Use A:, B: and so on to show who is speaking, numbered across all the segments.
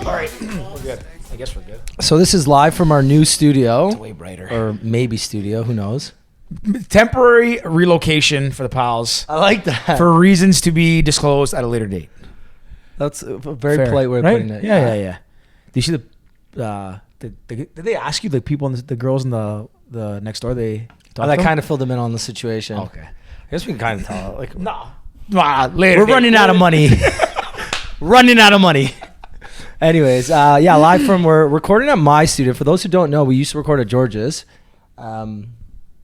A: All right, we're good. I guess we're good.
B: So this is live from our new studio.
A: It's way brighter.
B: Or maybe studio, who knows?
A: Temporary relocation for the pals
B: I like that.
A: for reasons to be disclosed at a later date.
B: That's a very
A: Fair,
B: polite way of
A: right?
B: putting it.
A: Yeah. Do you see did they ask you, the people, the girls in the next door, they talked
B: I
A: to them?
B: kind of filled them in on the situation.
A: Okay.
B: I guess we can kind of tell. Like,
A: Later
B: we're
A: date.
B: running out of money. Running out of money. Anyways, live from, we're recording at my studio. For those who don't know, we used to record at George's.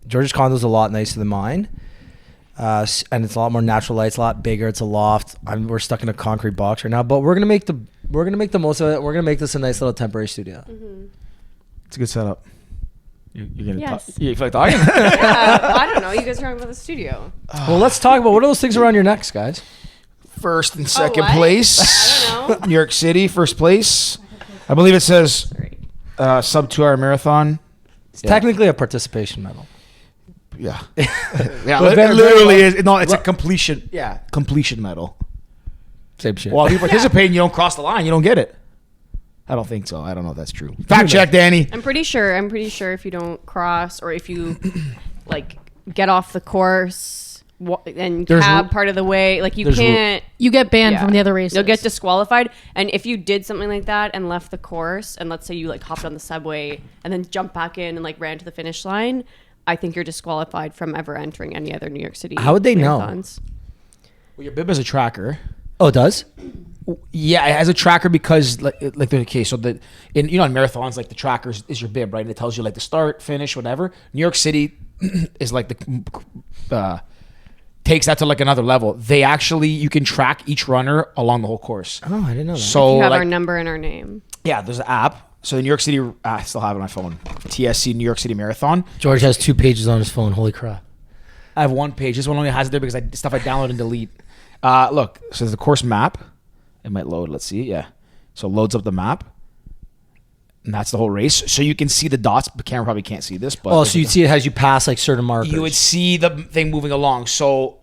B: George's condo is a lot nicer than mine. And it's a lot more natural light. It's a lot bigger. It's a loft. We're stuck in a concrete box right now, but we're gonna make the most of it. We're gonna make this a nice little temporary studio.
C: Mm-hmm.
A: It's a good setup. You're gonna
C: Yes.
A: talk? You feel like talking?
C: Yeah, I don't know. You guys are talking about the studio.
B: Well, let's talk about what are those things around your necks, guys.
A: First and second
C: what?
A: place.
C: I don't know.
A: New York City, first place. I believe it says sub 2 hour marathon.
B: It's technically a participation medal.
A: Yeah. Yeah,
B: But
A: it literally is. No, it's a
B: Well-
A: completion. Yeah, completion medal.
B: Same shit.
A: Well, if you participate and you don't cross the line, you don't get it. I don't think so. I don't know if that's true. Fact check, Danny.
C: I'm pretty sure if you don't cross or if you like get off the course and cab part of the way, like you can't.
D: You get banned from the other races.
C: You'll get disqualified. And if you did something like that and left the course, and let's say you like hopped on the subway and then jumped back in and like ran to the finish line, I think you're disqualified from ever entering any other New York City.
B: How would they
C: marathons.
B: know?
A: Well, your bib is a tracker.
B: Oh, it does?
A: Yeah, it has a tracker because like okay, so in marathons, like the tracker is your bib, right? And it tells you like the start, finish, whatever. New York City is like the takes that to like another level. They actually, you can track each runner along the whole course.
B: Oh, I didn't know that.
A: So
C: You have
A: like,
C: our number and our name.
A: yeah, there's an app. So the New York City, I still have it on my phone. TSC New York City Marathon.
B: George has 2 pages on his phone. Holy crap.
A: I have 1 page. This one only has it there because stuff I download and delete. Look, so there's the course map. It might load. Let's see. Yeah. So it loads up the map. And that's the whole race. So you can see the dots. The camera probably can't see this. But
B: Oh, so you'd see it as you pass like certain markers.
A: you would see the thing moving along. So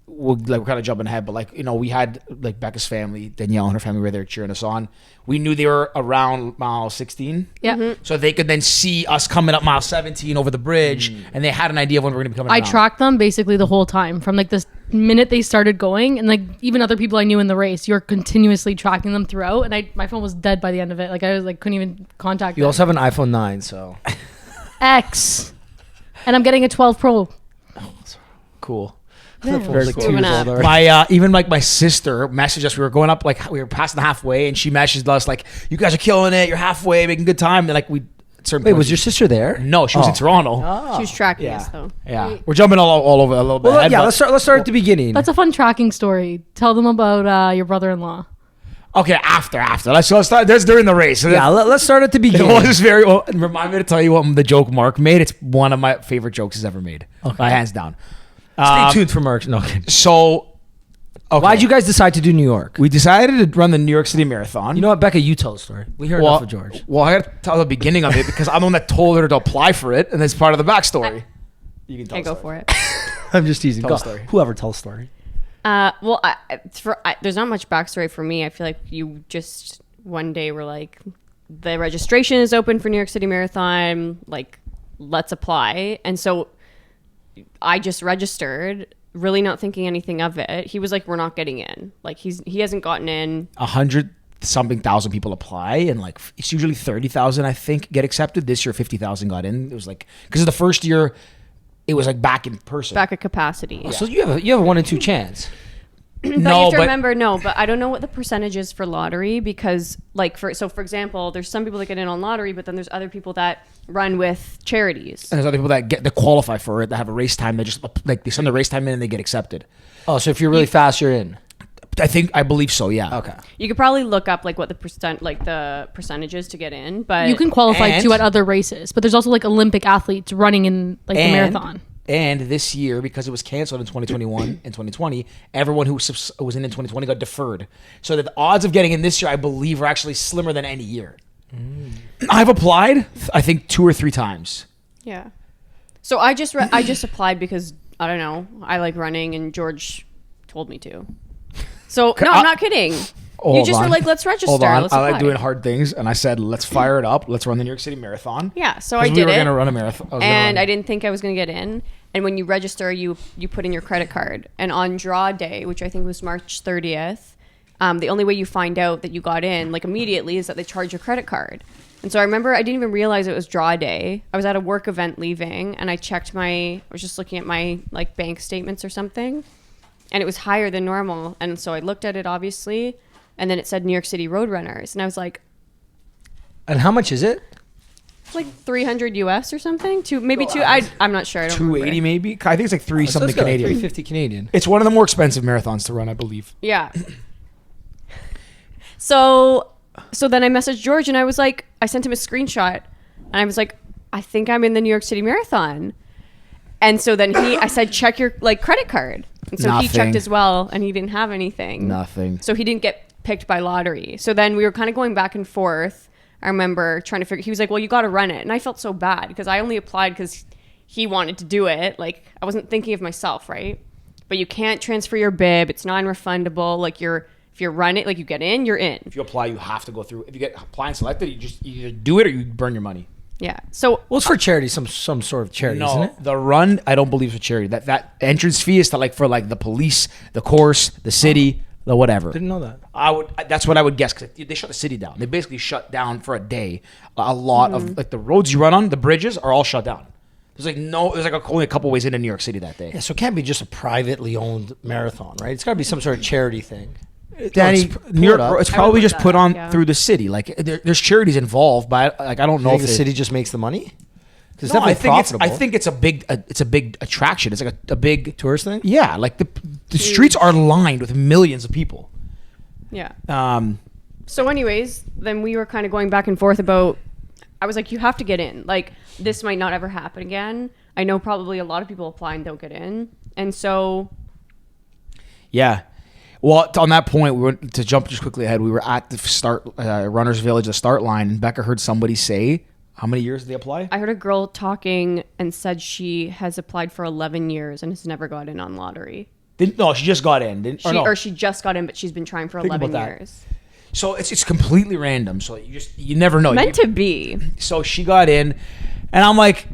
A: we're kind of jumping ahead, but we had like Becca's family, Danielle and her family were there cheering us on. We knew they were around mile 16.
D: Yeah.
C: Mm-hmm.
A: So they could then see us coming up mile 17 over the bridge, and they had an idea of when we were going to be coming
D: I
A: around.
D: tracked them basically the whole time from like this minute they started going, and like even other people I knew in the race, you're continuously tracking them throughout. And my phone was dead by the end of it. Like I was like couldn't even contact
B: You
D: them.
B: also have an iPhone 9, so.
D: X, and I'm getting a 12 Pro.
B: Cool.
D: Yeah.
B: Very
C: Moving
B: 2 years
C: up.
B: old already.
A: My even like my sister messaged us. We were going up, like we were passing the halfway, and she messaged us like, "You guys are killing it. You're halfway, making good time." And like we, at certain
B: Wait,
A: points-
B: was your sister there?
A: No, she was in Toronto.
C: She was tracking
A: Yeah.
C: us though.
A: Yeah, we're jumping all over a little bit.
B: Well,
A: ahead,
B: yeah,
A: but-
B: let's start at the beginning.
D: That's a fun tracking story. Tell them about your brother-in-law.
A: Okay, after. Let's start. That's during the race. So
B: yeah, let's start at the
A: It
B: beginning.
A: was very well. Remind me to tell you what the joke Mark made. It's one of my favorite jokes he's ever made.
B: Okay.
A: Hands down.
B: Stay tuned for Mark. No, kidding.
A: So, okay.
B: Why'd you guys decide to do New York?
A: We decided to run the New York City Marathon.
B: You know what, Becca, you tell the story. We heard enough of George.
A: Well, I got to tell the beginning of it because I'm the one that told her to apply for it, and it's part of the backstory. You can tell
C: Okay,
A: the
C: go
A: story.
C: for it.
B: I'm just teasing.
A: Tell
B: Go.
A: the story.
B: Whoever tells the story.
C: Well, there's not much backstory for me. I feel like you just one day were like, the registration is open for New York City Marathon. Like, let's apply. And so I just registered, really not thinking anything of it. He was like, we're not getting in. Like he hasn't gotten in.
A: 100-something thousand people apply, and like it's usually 30,000, I think, get accepted. This year, 50,000 got in. It was like because the first year, it was like back in person.
C: Back at capacity.
B: So you have a 1 in 2 chance.
C: But you have to remember, but I don't know what the percentage is for lottery because, like, for example, there's some people that get in on lottery, but then there's other people that run with charities.
A: And there's other people that qualify for it that have a race time. They just like they send the race time in and they get accepted.
B: Oh, so if you're really fast, you're in.
A: I believe so. Yeah.
B: Okay.
C: You could probably look up like what the percentages to get in, but
D: You can qualify
A: And-
D: too at other races, but there's also like Olympic athletes running in like the marathon.
A: And this year, because it was canceled in 2021 and 2020, everyone who was in 2020 got deferred. So that the odds of getting in this year, I believe, are actually slimmer than any year. I've applied, I think, 2 or 3 times.
C: yeah. So I just applied because I don't know. I like running, and George told me to. So no, I'm not kidding. You just were like, let's register.
A: Hold on.
C: Let's
A: I like
C: apply.
A: doing hard things, and I said, let's fire it up. Let's run the New York City Marathon.
C: Yeah, so I
A: 'Cause
C: did
A: we
C: it.
A: were gonna run a marathon,
C: And I didn't think I was going to get in. And when you register, you put in your credit card. And on draw day, which I think was March 30th, the only way you find out that you got in, like immediately, is that they charge your credit card. And so I remember I didn't even realize it was draw day. I was at a work event leaving, and I was just looking at my like bank statements or something, and it was higher than normal. And so I looked at it, obviously, and then it said New York City Roadrunners, and I was like,
B: And how much is it?
C: it's like 300 US or something. I'm not sure. I don't
A: 280
C: remember.
A: maybe. I think it's like three something Canadian.
B: 350 Canadian.
A: It's one of the more expensive marathons to run, I believe.
C: Yeah. So then I messaged George, and I was like, I sent him a screenshot, and I was like, I think I'm in the New York City Marathon. And so then I said, check your like credit card. And so he
A: Nothing.
C: checked as well, and he didn't have anything.
A: Nothing.
C: So he didn't get picked by lottery. So then we were kind of going back and forth. I remember trying to figure, he was like, well, you got to run it. And I felt so bad because I only applied because he wanted to do it. Like, I wasn't thinking of myself, right? But you can't transfer your bib. It's non-refundable. Like, if you run it, like you get in, you're in.
A: If you apply, you have to go through. If you get apply and selected, you either do it or you burn your money.
C: Yeah. So
B: Well, it's for charity, some sort of charity, isn't
A: No,
B: it?
A: the run, I don't believe is for charity. That entrance fee is to like for like the police, the course, the city, the whatever.
B: Didn't know that.
A: That's what I would guess because they shut the city down. They basically shut down for a day. A lot of like the roads you run on, the bridges are all shut down. There's only a couple ways into New York City that day.
B: Yeah, so it can't be just a privately owned marathon, right? It's got to be some sort of charity thing.
A: Danny, New York, it's probably
C: look
A: just
C: at
A: put
C: that,
A: on
C: yeah.
A: through the city. Like there's charities involved, but I don't know
B: You
A: if
B: think the city just makes the money? 'Cause it's
A: No,
B: definitely profitable.
A: I think it's a big attraction. It's like a big
B: Tourist thing?
A: Yeah, like the streets are lined with millions of people.
C: yeah.
A: Um,
C: So anyways, then we were kind of going back and forth about, I was like, you have to get in. Like, this might not ever happen again. I know probably a lot of people apply and don't get in. And so,
A: yeah. Well, on that point, we were to jump just quickly ahead. We were at the start Runners Village, the start line, and Becca heard somebody say, "How many years did they apply?"
C: I heard a girl talking and said she has applied for 11 years and has never got in on lottery.
A: No, she just got in.
C: Or she just got in, but she's been trying for
A: Think
C: 11
A: about that.
C: years.
A: So it's completely random. So you never know.
C: Meant to be.
A: So she got in, and I'm like,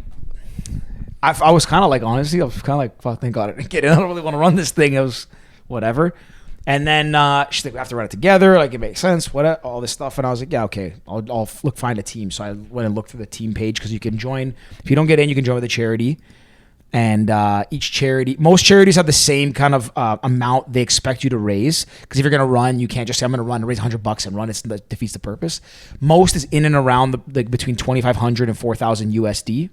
A: I was kind of like, honestly, I was kind of like, fuck, thank God I didn't get in. I don't really want to run this thing. It was whatever. And then she's like, we have to run it together. Like, it makes sense. What all this find a team. So I went and looked through the team page because you can join. If you don't get in, you can join with a charity. And most charities have the same kind of amount they expect you to raise. Because if you're going to run, you can't just say, I'm going to run and raise $100 and run. That defeats the purpose. Most is in and around between 2,500 and 4,000 USD.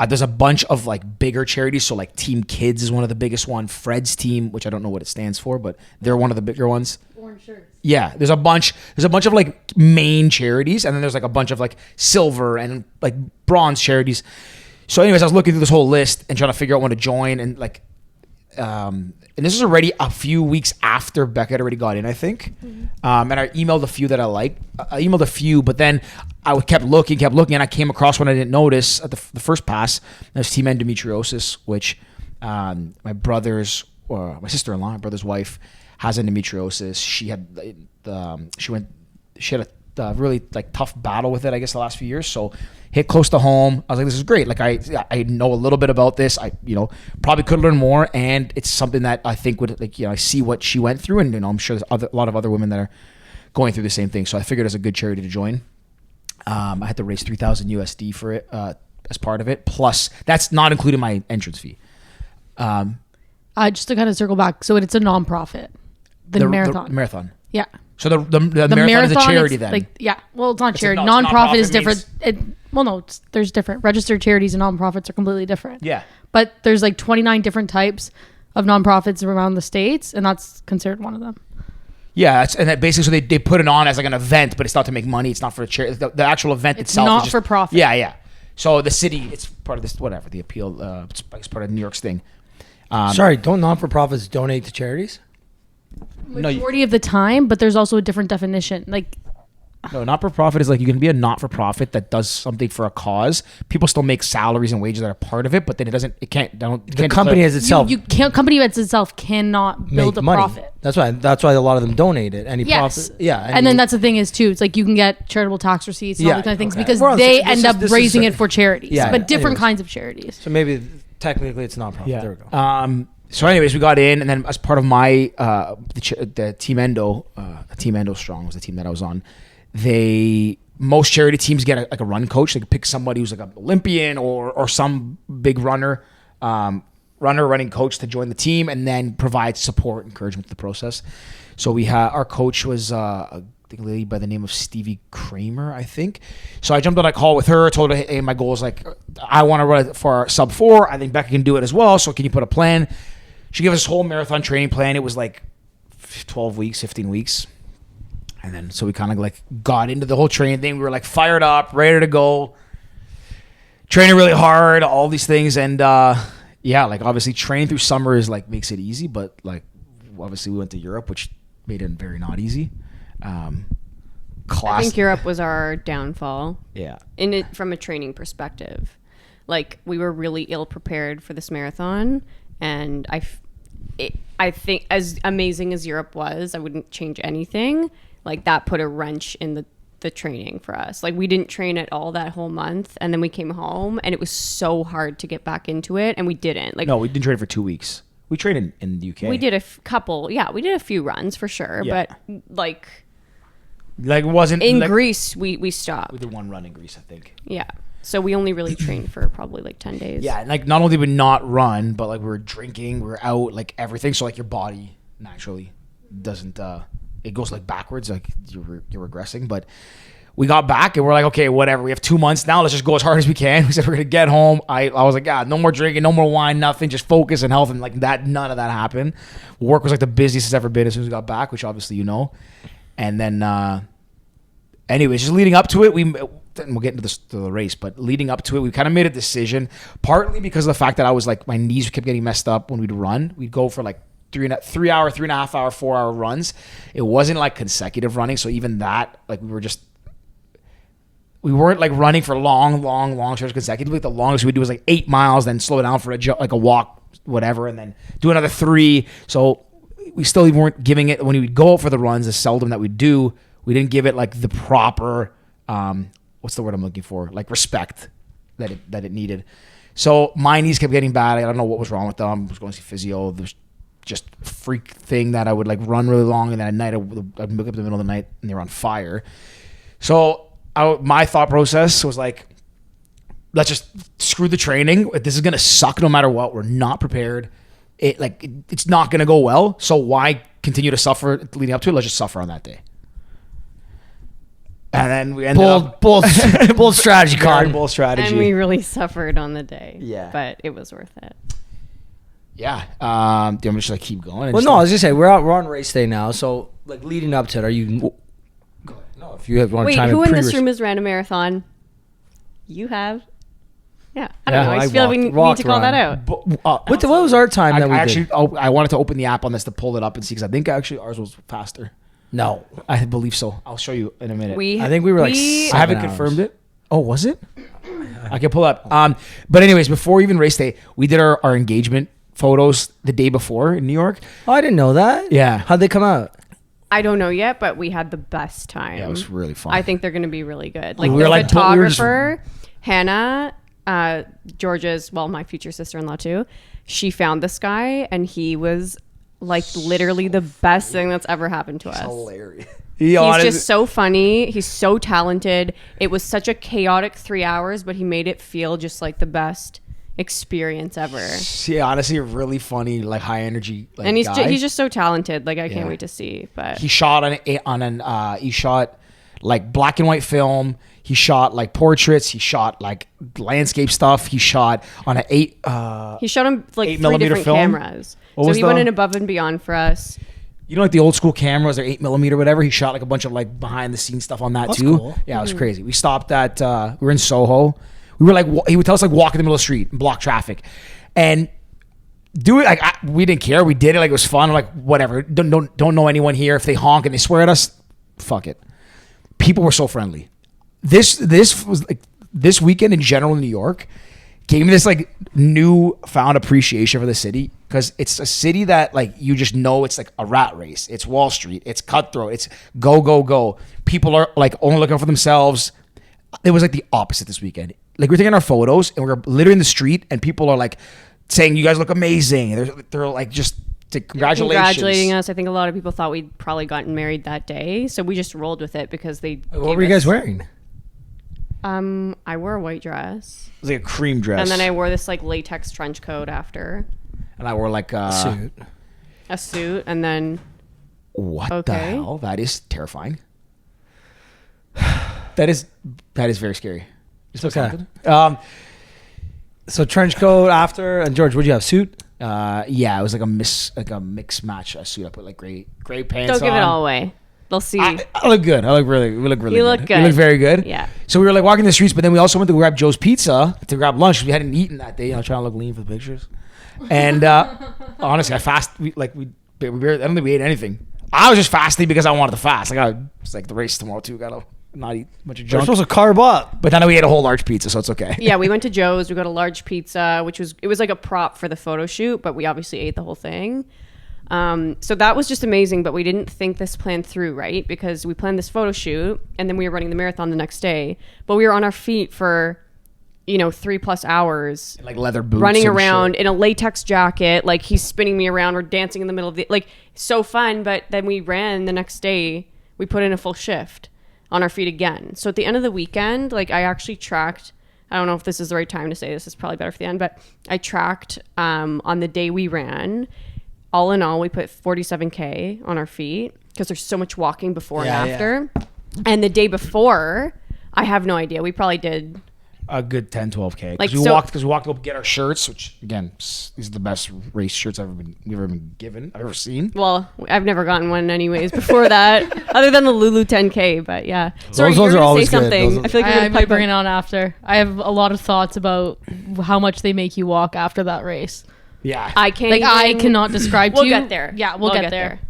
A: There's a bunch of like bigger charities. So like Team Kids is one of the biggest one. Fred's Team, which I don't know what it stands for, but they're one of the bigger ones.
D: Orange shirts.
A: Yeah, there's a bunch of like main charities, and then there's like a bunch of like silver and like bronze charities. So anyways, I was looking through this whole list and trying to figure out when to join, and like, and this is already a few weeks after Becca had already got in, I think. And I emailed a few that I liked. I emailed a few, but then I kept looking, and I came across one I didn't notice at the first pass. There's Team Endometriosis, which my sister-in-law, my brother's wife, has endometriosis. She had a really like tough battle with it, I guess, the last few years. So hit close to home. I was like, this is great. Like I know a little bit about this. I probably could learn more, and it's something that I think would I see what she went through, and I'm sure there's a lot of other women that are going through the same thing. So I figured it's a good charity to join. I had to raise 3,000 USD for it as part of it. Plus, that's not including my entrance fee.
D: Just to kind of circle back, so it's a non-profit. The marathon.
A: The marathon.
D: Yeah.
A: So the marathon is a charity
D: it's
A: then.
D: Like, yeah. Well, it's not charity.
A: it's
D: Non-profit is
A: non-profit
D: different. There's different. Registered charities and non-profits are completely different.
A: Yeah.
D: But there's like 29 different types of non-profits around the States, and that's considered one of them.
A: Yeah, and that basically, so they put it on as like an event, but it's not to make money. It's not for a charity. The actual event
D: It's
A: itself
D: not
A: is just,
D: for profit.
A: Yeah. So the city, it's part of this, whatever, the appeal, it's part of New York's thing.
B: Sorry, don't non-for-profits donate to charities?
A: No,
D: Majority of the time, but there's also a different definition. Like,
A: No, not for profit is like you can be a not for profit that does something for a cause. People still make salaries and wages that are part of it, but then it can't.
B: The company as itself
D: You can't. Company as itself cannot build
B: make
D: a
B: money.
D: profit.
B: That's why a lot of them donate it. Any
D: Yes.
B: profit, yeah.
D: And then that's the thing is too. It's like you can get charitable tax receipts and all
B: Yeah,
D: these kind of things
B: okay.
D: because
B: Well,
D: they
B: this
D: end
B: is-
D: up
B: this is
D: raising
B: a-
D: it for charities.
B: Yeah,
D: but different
B: anyways.
D: kinds of charities.
B: so maybe technically it's not profit. There we go.
A: So, anyways, we got in, and then as part of my the Team Endo, Team Endo Strong was the team that I was on. Most charity teams get a run coach. They can pick somebody who's like an Olympian or some big running coach to join the team, and then provide support, encouragement to the process. So our coach was I think a lady by the name of Stevie Kramer, I think. So I jumped on a call with her, told her, hey, my goal is like I want to run for sub 4. I think Becca can do it as well. So can you put a plan? She gave us this whole marathon training plan. It was like 12 weeks, 15 weeks. And then so we kind of like got into the whole training thing. We were like fired up, ready to go, training really hard, all these things. And like obviously training through summer is like makes it easy, but like obviously we went to Europe, which made it very not easy.
C: I think Europe was our downfall.
A: Yeah.
C: From a training perspective. Like we were really ill prepared for this marathon, and I think as amazing as Europe was, I wouldn't change anything. Like that put a wrench in the training for us. Like we didn't train at all that whole month, and then we came home and it was so hard to get back into it, and we didn't. Like
A: No, we didn't train for 2 weeks. We trained in the UK.
C: we did a couple. Yeah, we did a few runs for sure,
A: Yeah.
C: but like
A: Like it wasn't
C: in
A: like,
C: Greece we stopped.
A: we did one run in Greece, I think.
C: Yeah. So we only really trained for probably like 10 days.
A: Yeah, and like not only did we not run, but like we were drinking, we were out, like everything. So like your body naturally doesn't it goes like backwards, like you're regressing. But we got back and we're like, okay, whatever. We have 2 months now. Let's just go as hard as we can. We said we're gonna get home. I was like, yeah, no more drinking, no more wine, nothing. Just focus and health. And like that, none of that happened. Work was like the busiest it's ever been as soon as we got back, which obviously you know. And then, anyways, just leading up to it, we'll get into the race, but leading up to it, we kind of made a decision, partly because of the fact that I was like, my knees kept getting messed up when we'd run. We'd go for like 3 hour, 3.5 hour, 4 hour runs. It wasn't like consecutive running. So even that, like we weren't like running for long stretches consecutively. The longest we'd do was like 8 miles, then slow down for a walk, whatever, and then do another 3. So we still weren't giving it, when we'd go out for the runs, as seldom that we'd do, we didn't give it like the proper, what's the word I'm looking for? Like respect that it needed. So my knees kept getting bad. I don't know what was wrong with them. I was going to see physio. There's just a freak thing that I would like run really long, and then at night I'd wake up in the middle of the night and they were on fire. So my thought process was like, let's just screw the training. This is gonna suck no matter what. We're not prepared. It's not gonna go well. So why continue to suffer leading up to it? Let's just suffer on that day. And then we ended up
B: bold strategy, Con.
A: bold strategy.
C: And we really suffered on the day.
A: Yeah.
C: But it was worth it.
A: Yeah. Do you want me to just like keep going?
B: Well, no, I was gonna say we're on race day now, so like leading up to it, are you? No, if you want to
C: Wait,
B: chime
C: who
B: in
C: in this
B: pre-race-
C: room has ran a marathon? You have? Yeah. I
B: Yeah,
C: don't know. I
B: I
C: just feel like we need
B: walked
C: to call that
B: around.
C: out.
B: What was our time that we did?
A: I wanted to open the app on this to pull it up and see, because I think actually ours was faster.
B: No,
A: I believe so. I'll show you in a minute.
B: I think we were like.
A: I haven't confirmed it. Oh, was it? I can pull up. But anyways, before even race day, we did our engagement photos the day before in New York.
B: Oh, I didn't know that.
A: Yeah.
B: How'd they come out?
C: I don't know yet, but we had the best time.
A: Yeah, it was really fun.
C: I think they're going to be really good. Like
A: We
C: the
A: were like-
C: photographer, Hannah, Georgia's, my future sister-in-law too, she found this guy, and he was like literally the best thing that's ever happened to us.
A: hilarious.
C: He's just so funny. He's so talented. It was such a chaotic 3 hours, but he made it feel just like the best experience ever.
A: Yeah, honestly, really funny, like high energy. Like,
C: And he's
A: guy.
C: he's just so talented. Like I can't
A: Yeah.
C: wait to see. But
A: He shot he shot like black and white film. He shot like portraits. He shot like landscape stuff. He shot on an
C: he shot him like 3
A: 8mm
C: different
A: film?
C: cameras.
A: What
C: So
A: was
C: he went
A: the-
C: in above and beyond for us.
A: you know, like the old school cameras, they're 8mm, whatever. He shot like a bunch of like behind the scenes stuff on that
B: That's
A: too.
B: cool.
A: Yeah, it was crazy. We stopped at, we were in Soho. We were like, he would tell us like walk in the middle of the street and block traffic, and do it. Like we didn't care. We did it like it was fun. I'm like, whatever. Don't know anyone here. If they honk and they swear at us, fuck it. people were so friendly. This was like this weekend in general in New York gave me this like newfound appreciation for the city, because it's a city that like you just know it's like a rat race. It's Wall Street. It's cutthroat. It's go go go. People are like only looking out for themselves. It was like the opposite this weekend. Like we're taking our photos and we're literally in the street and people are like saying, "You guys look amazing." They're like just congratulating
C: us. I think a lot of people thought we'd probably gotten married that day, so we just rolled with it because they.
B: What were you guys wearing?
C: I wore a white dress.
A: It was like a cream dress.
C: And then I wore this like latex trench coat after.
A: And I wore like
B: Suit.
C: A suit, and then.
A: What the hell? That is terrifying. That is very scary.
B: It's okay. So trench coat after, and George, what'd you have? Suit?
A: Yeah, it was like a mixed match suit. I put like gray pants.
C: Don't give it all away. They'll see.
A: I look good. We look really
C: You
A: good.
C: look good.
A: You look very good.
C: Yeah.
A: So we were like walking the streets, but then we also went to grab Joe's Pizza to grab lunch. We hadn't eaten that day. I was trying to look lean for the pictures. And honestly, I barely, I don't think we ate anything. I was just fasting because I wanted to fast. It's like the race tomorrow too. Gotta not eat a bunch of
B: You're
A: junk.
B: supposed to carb up.
A: But then we ate a whole large pizza, so it's okay.
C: Yeah, we went to Joe's. We got a large pizza, it was like a prop for the photo shoot, but we obviously ate the whole thing. So that was just amazing, but we didn't think this plan through, right? Because we planned this photo shoot and then we were running the marathon the next day, but we were on our feet for, 3+ hours.
A: And like leather boots.
C: Running
A: and
C: around
A: shit.
C: in a latex jacket. Like he's spinning me around. We're dancing in the middle of like so fun. But then we ran the next day. We put in a full shift on our feet again. So at the end of the weekend, like I actually tracked, I don't know if this is the right time to say this, it's probably better for the end, but I tracked on the day we ran. All in all, we put 47K on our feet because there's so much walking before and after. Yeah. And the day before, I have no idea. We probably did
A: a good 10-12K.
C: Like,
A: we walked to go get our shirts, which again, these are the best race shirts I've ever been given. I've ever seen.
C: Well, I've never gotten one anyways before that, other than the Lulu 10K. But yeah, sorry,
B: those
C: you're
B: are
C: gonna
B: always
C: say something.
B: good.
C: I feel like
D: I
C: you're
D: might bring
C: gonna
D: it on after. I have a lot of thoughts about how much they make you walk after that race.
A: Yeah,
C: I can't.
D: Like I cannot describe to
C: We'll
D: you.
C: get there.
D: Yeah, we'll get there.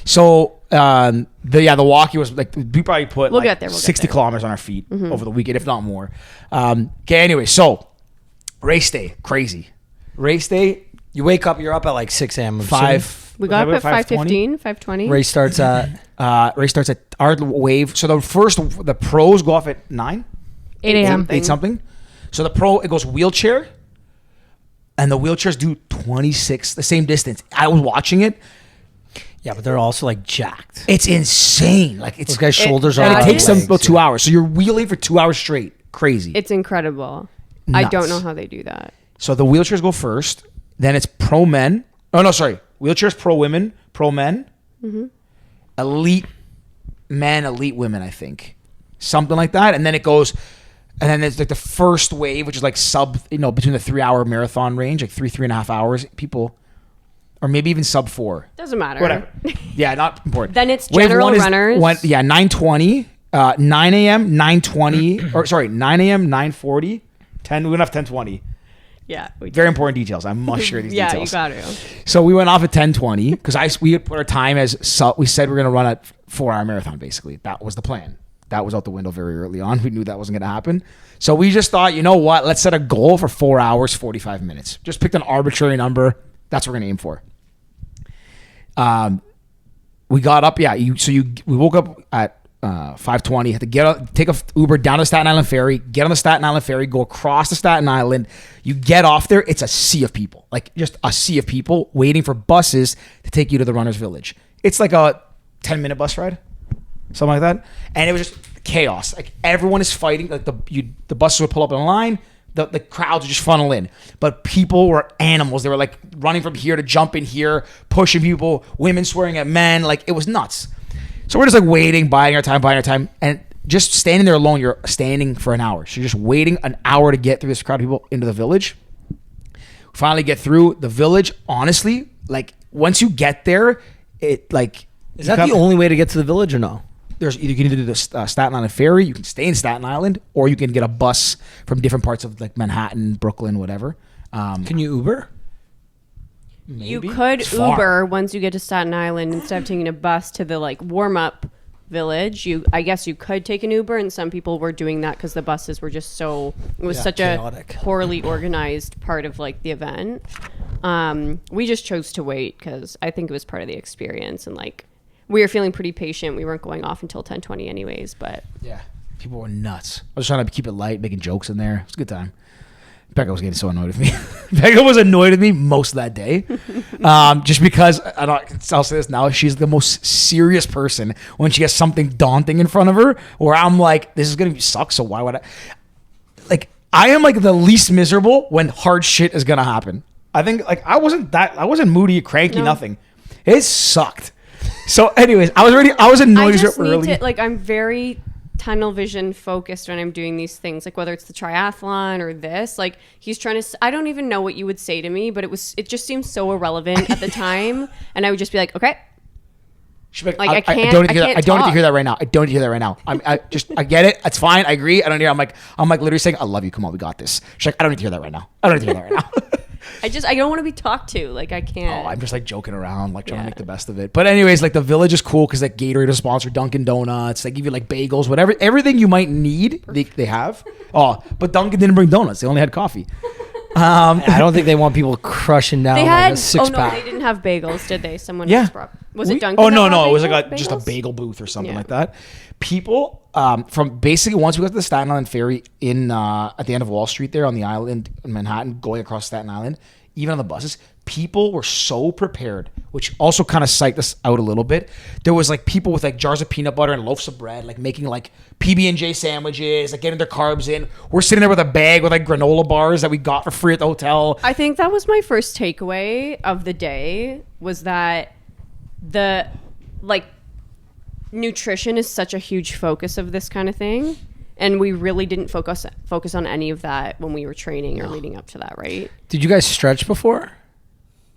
A: So the walkie was like we probably put
C: We'll get there.
A: 60 kilometers on our feet over the weekend, if not more. Okay, anyway, so race day, crazy. Race day,
B: You wake up, you're up at like 6 a.m.
C: We got up at 5:15, 5:20.
B: Race starts at
A: our wave. So the pros go off at 9,
D: 8 a.m.
A: 8 something. So it goes wheelchair, and the wheelchairs do 26, the same distance. I was watching it.
B: Yeah, but they're also like jacked.
A: It's insane. Like
B: Those guys' shoulders are.
A: and it
B: on
A: takes
B: their
A: them
B: legs,
A: about 2 hours. So you're wheeling for 2 hours straight. Crazy.
C: It's incredible.
A: Nuts.
C: I don't know how they do that.
A: So the wheelchairs go first. Then it's pro men. Oh no, sorry. Wheelchairs pro women, pro men, elite men, elite women. I think something like that. And then it goes, and then there's like the first wave, which is like between the 3 hour marathon range, like 3.5 hours. People, or maybe even sub 4.
C: Doesn't matter.
A: Whatever. Yeah, not important.
C: Then it's
A: Wave
C: general
A: one is
C: runners.
A: 9:20, 9 a.m., 9:20, or sorry, 9 a.m., 9:40, 10. We went off 10:20.
C: Yeah.
A: Very important details. I must share these
C: yeah,
A: details.
C: you got to.
A: So we went off at 10:20 because we had put our time as we said we're going to run a 4 hour marathon. Basically, that was the plan. That was out the window very early on. We knew that wasn't going to happen. So we just thought, you know what? Let's set a goal for 4 hours 45 minutes. Just picked an arbitrary number. That's what we're going to aim for. We got up. Yeah. We woke up at 5:20. Had to take a Uber down to the Staten Island ferry. Get on the Staten Island ferry. Go across the Staten Island. You get off there. It's a sea of people. Like just a sea of people waiting for buses to take you to the Runners Village. It's like a 10-minute bus ride, something like that. And it was just chaos. Like everyone is fighting. Like the buses would pull up in a line. The crowds would just funnel in. But people were animals. They were like running from here to jump in here, pushing people, women swearing at men. Like it was nuts. So we're just like waiting, buying our time, and just standing there alone. You're standing for an hour. So you're just waiting an hour to get through this crowd of people into the village. Finally get through the village. Honestly, like once you get there, it like
B: Is that the only way to get to the village or no?
A: you can either do the Staten Island ferry, you can stay in Staten Island, or you can get a bus from different parts of like Manhattan, Brooklyn, whatever.
B: Can you Uber?
C: You
A: Maybe.
C: could
A: It's far.
C: Uber once you get to Staten Island instead of taking a bus to the like warm up village. I guess you could take an Uber, and some people were doing that because the buses were just it was such
B: chaotic.
C: a poorly organized part of like the event. We just chose to wait because I think it was part of the experience, and like we were feeling pretty patient. We weren't going off until 10:20 anyways, but
A: Yeah. People were nuts. I was trying to keep it light, making jokes in there. It was a good time. Becca was getting so annoyed with me. Becca was annoyed with me most of that day. Just because, I'll say this now, she's the most serious person when she has something daunting in front of her, where I'm like, this is going to suck, so why would I? Like, I am like the least miserable when hard shit is going to happen. I think, like, I wasn't moody, cranky, nothing. It sucked. So anyways, I was annoyed early.
C: I'm very tunnel vision focused when I'm doing these things, like whether it's the triathlon or this, like he's trying to, I don't even know what you would say to me, but it just seems so irrelevant at the time. And I would just be like, okay.
A: I don't need to hear that right now. I don't need to hear that right now. I get it. It's fine. I agree. I don't hear. I'm like literally saying, I love you. Come on, we got this. She's like, I don't need to hear that right now. I don't need to hear that right now.
C: I don't want to be talked to. Like I can't.
A: Oh, I'm just like joking around, like trying to make the best of it. But anyways, like the village is cool because like Gatorade is sponsored, Dunkin' Donuts. They give you like bagels, whatever, everything you might need. They have. Oh, but Dunkin' didn't bring donuts. They only had coffee.
B: I don't think they want people crushing down
C: They
B: like
C: had.
B: a six-pack.
C: They didn't have bagels, did they? Someone
A: Yeah.
C: else brought. Was it Dunkin'?
A: Oh no, it was
C: bagels?
A: like just a bagel booth or something
C: Yeah.
A: like that. People from basically once we got to the Staten Island ferry in at the end of Wall Street there on the island in Manhattan, going across Staten Island, even on the buses, people were so prepared, which also kind of psyched us out a little bit. There was like people with like jars of peanut butter and loaves of bread, like making like PB&J sandwiches, like getting their carbs in. We're sitting there with a bag with like granola bars that we got for free at the hotel.
C: I think that was my first takeaway of the day, was that the like nutrition is such a huge focus of this kind of thing. And we really didn't focus on any of that when we were training or leading up to that, right?
B: Did you guys stretch before?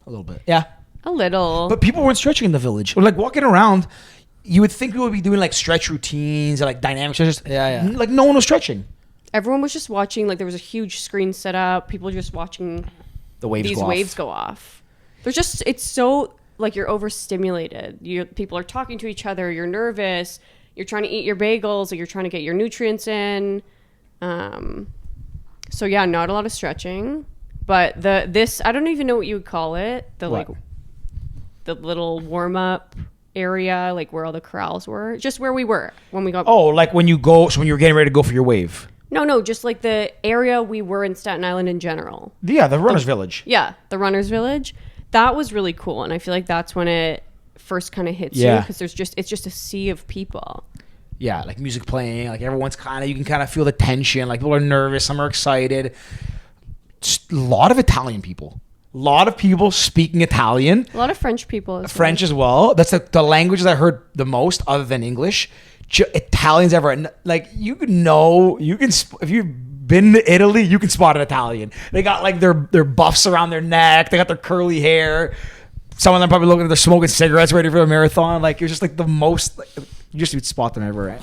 A: A little bit. Yeah.
C: A little.
A: But people weren't stretching in the village. Or like walking around, you would think people would be doing like stretch routines or like dynamic stretches.
B: Yeah.
A: Like no one was stretching.
C: Everyone was just watching. Like there was a huge screen set up. People just watching
A: The waves
C: these
A: go off.
C: waves go off. There's just, it's so like you're overstimulated. People are talking to each other. You're nervous. You're trying to eat your bagels, or you're trying to get your nutrients in. So yeah, not a lot of stretching, but this I don't even know what you would call it.
A: What?
C: Like the little warm up area, like where all the corrals were, just where we were when we got.
A: Oh, like when you were getting ready to go for your wave.
C: No, just like the area we were in Staten Island in general.
A: Yeah, the runners village.
C: Yeah, the runners village. That was really cool, and I feel like that's when it first kind of hits you, because it's just a sea of people.
A: Yeah, like music playing, like everyone's you can kind of feel the tension, like people are nervous, some are excited. Just a lot of Italian people. A lot of people speaking Italian.
C: A lot of French people as
A: French as well. That's the languages I heard the most other than English. Italians ever, like if you've been to Italy, you can spot an Italian. They got like their buffs around their neck. They got their curly hair. Some of them probably looking at they're smoking cigarettes ready for a marathon. Like you're just like the most, you just would spot them everywhere.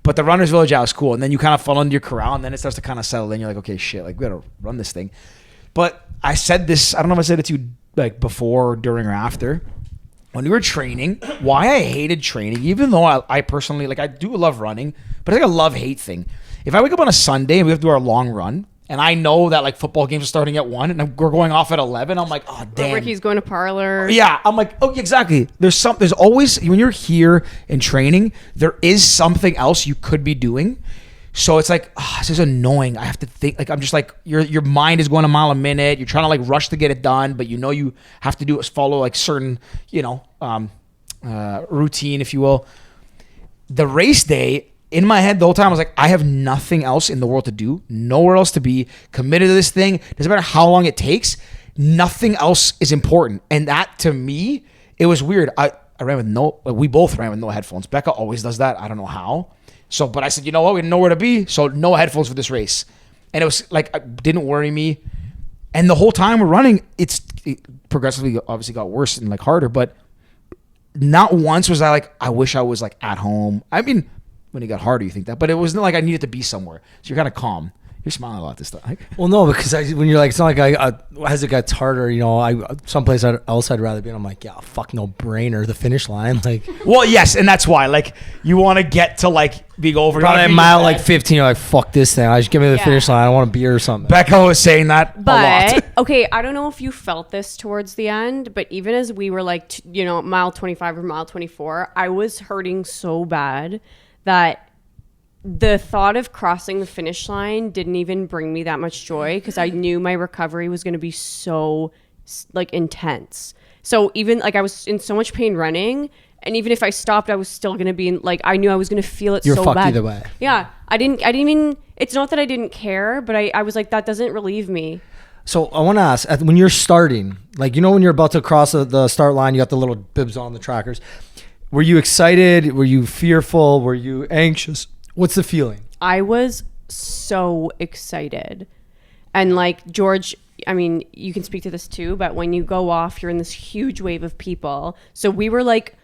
A: But the runners village out was cool. And then you kind of fall into your corral, and then it starts to kind of settle in. You're like, okay, shit, like we gotta run this thing. But I said this, I don't know if I said it to you like before, during, or after. When we were training, why I hated training, even though I personally, like I do love running, but it's like a love-hate thing. If I wake up on a Sunday and we have to do our long run, and I know that like football games are starting at 1 and we're going off at 11, I'm like, oh damn.
C: Ricky's going to parlor.
A: Yeah, I'm like, oh, exactly. There's always, when you're here in training, there is something else you could be doing. So it's like, this is annoying. I have to think, like, I'm just like, your mind is going a mile a minute. You're trying to like rush to get it done, but you know you have to follow like certain, routine, if you will. The race day, in my head the whole time, I was like, I have nothing else in the world to do, nowhere else to be, committed to this thing. Doesn't matter how long it takes. Nothing else is important. And that, to me, it was weird. I ran with we both ran with no headphones. Becca always does that. I don't know how. So, but I said, you know what? We didn't know where to be. So no headphones for this race. And it was like, it didn't worry me. And the whole time we're running, it progressively obviously got worse and like harder, but not once was I like, I wish I was like at home. I mean, when it got harder, you think that, but it wasn't like I needed to be somewhere. So you're kind of calm. You're smiling a lot this time.
B: Well, no, because when you're like, it's not like as it gets harder, you know, someplace else I'd rather be. And I'm like, yeah, fuck, no brainer. The finish line, like.
A: Well, yes, and that's why, like, you want to get to like being over.
B: Probably a mile like 15. You're like, fuck this thing. I just give me the finish line. I want a beer or something.
A: Becca was saying that a lot.
C: But okay, I don't know if you felt this towards the end, but even as we were like, mile 25 or mile 24, I was hurting so bad that the thought of crossing the finish line didn't even bring me that much joy, because I knew my recovery was going to be so like intense. So even like I was in so much pain running, and even if I stopped, I was still going to be in, like, I knew I was going to feel it.
B: You're
C: so
B: fucked
C: bad.
B: either way.
C: Yeah. I didn't even, it's not that I didn't care, but I was like, that doesn't relieve me.
B: So I want to ask, when you're starting, like, when you're about to cross the start line, you got the little bibs on, the trackers. Were you excited? Were you fearful? Were you anxious? What's the feeling?
C: I was so excited. And like George, I mean, you can speak to this too, but when you go off, you're in this huge wave of people. So we were like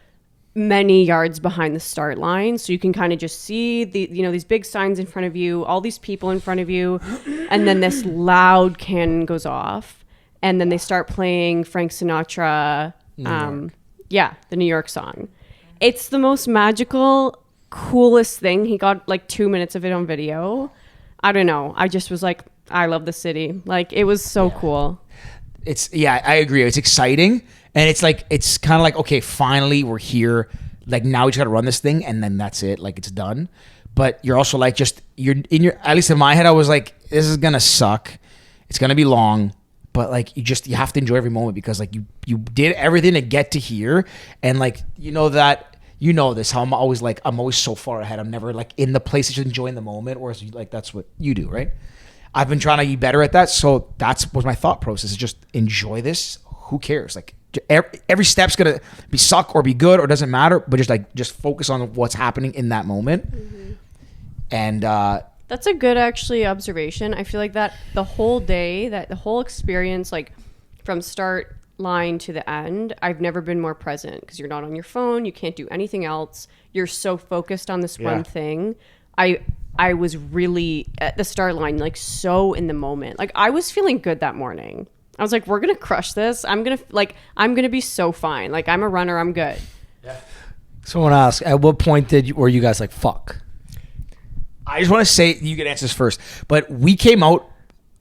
C: many yards behind the start line. So you can kind of just see these big signs in front of you, all these people in front of you. And then this loud cannon goes off. And then they start playing Frank Sinatra. The New York song. It's the most magical, coolest thing. He got like 2 minutes of it on video. I don't know. I just was like, I love the city. Like, it was so cool.
A: I agree. It's exciting. And it's like, it's kind of like, okay, finally we're here. Like, now we just got to run this thing, and then that's it. Like, it's done. But you're also like, at least in my head, I was like, this is going to suck. It's going to be long. But like, you have to enjoy every moment, because like you did everything to get to here. And like, this, how I'm always so far ahead. I'm never like in the place, just enjoying the moment. Whereas like, that's what you do, right? I've been trying to be better at that. So was my thought process, is just enjoy this. Who cares? Like, every step's going to be suck or be good, or doesn't matter, but just focus on what's happening in that moment. Mm-hmm. And,
C: that's a good actually observation. I feel like that the whole day, that the whole experience, like from start line to the end, I've never been more present, because you're not on your phone, you can't do anything else, you're so focused on this one thing. I was really at the start line, like so in the moment. Like, I was feeling good that morning. I was like, we're gonna crush this. I'm gonna be so fine. Like, I'm a runner, I'm good.
B: Yeah. So I want to ask, at what point were you guys like, fuck?
A: I just want to say, you can answer this first, but we came out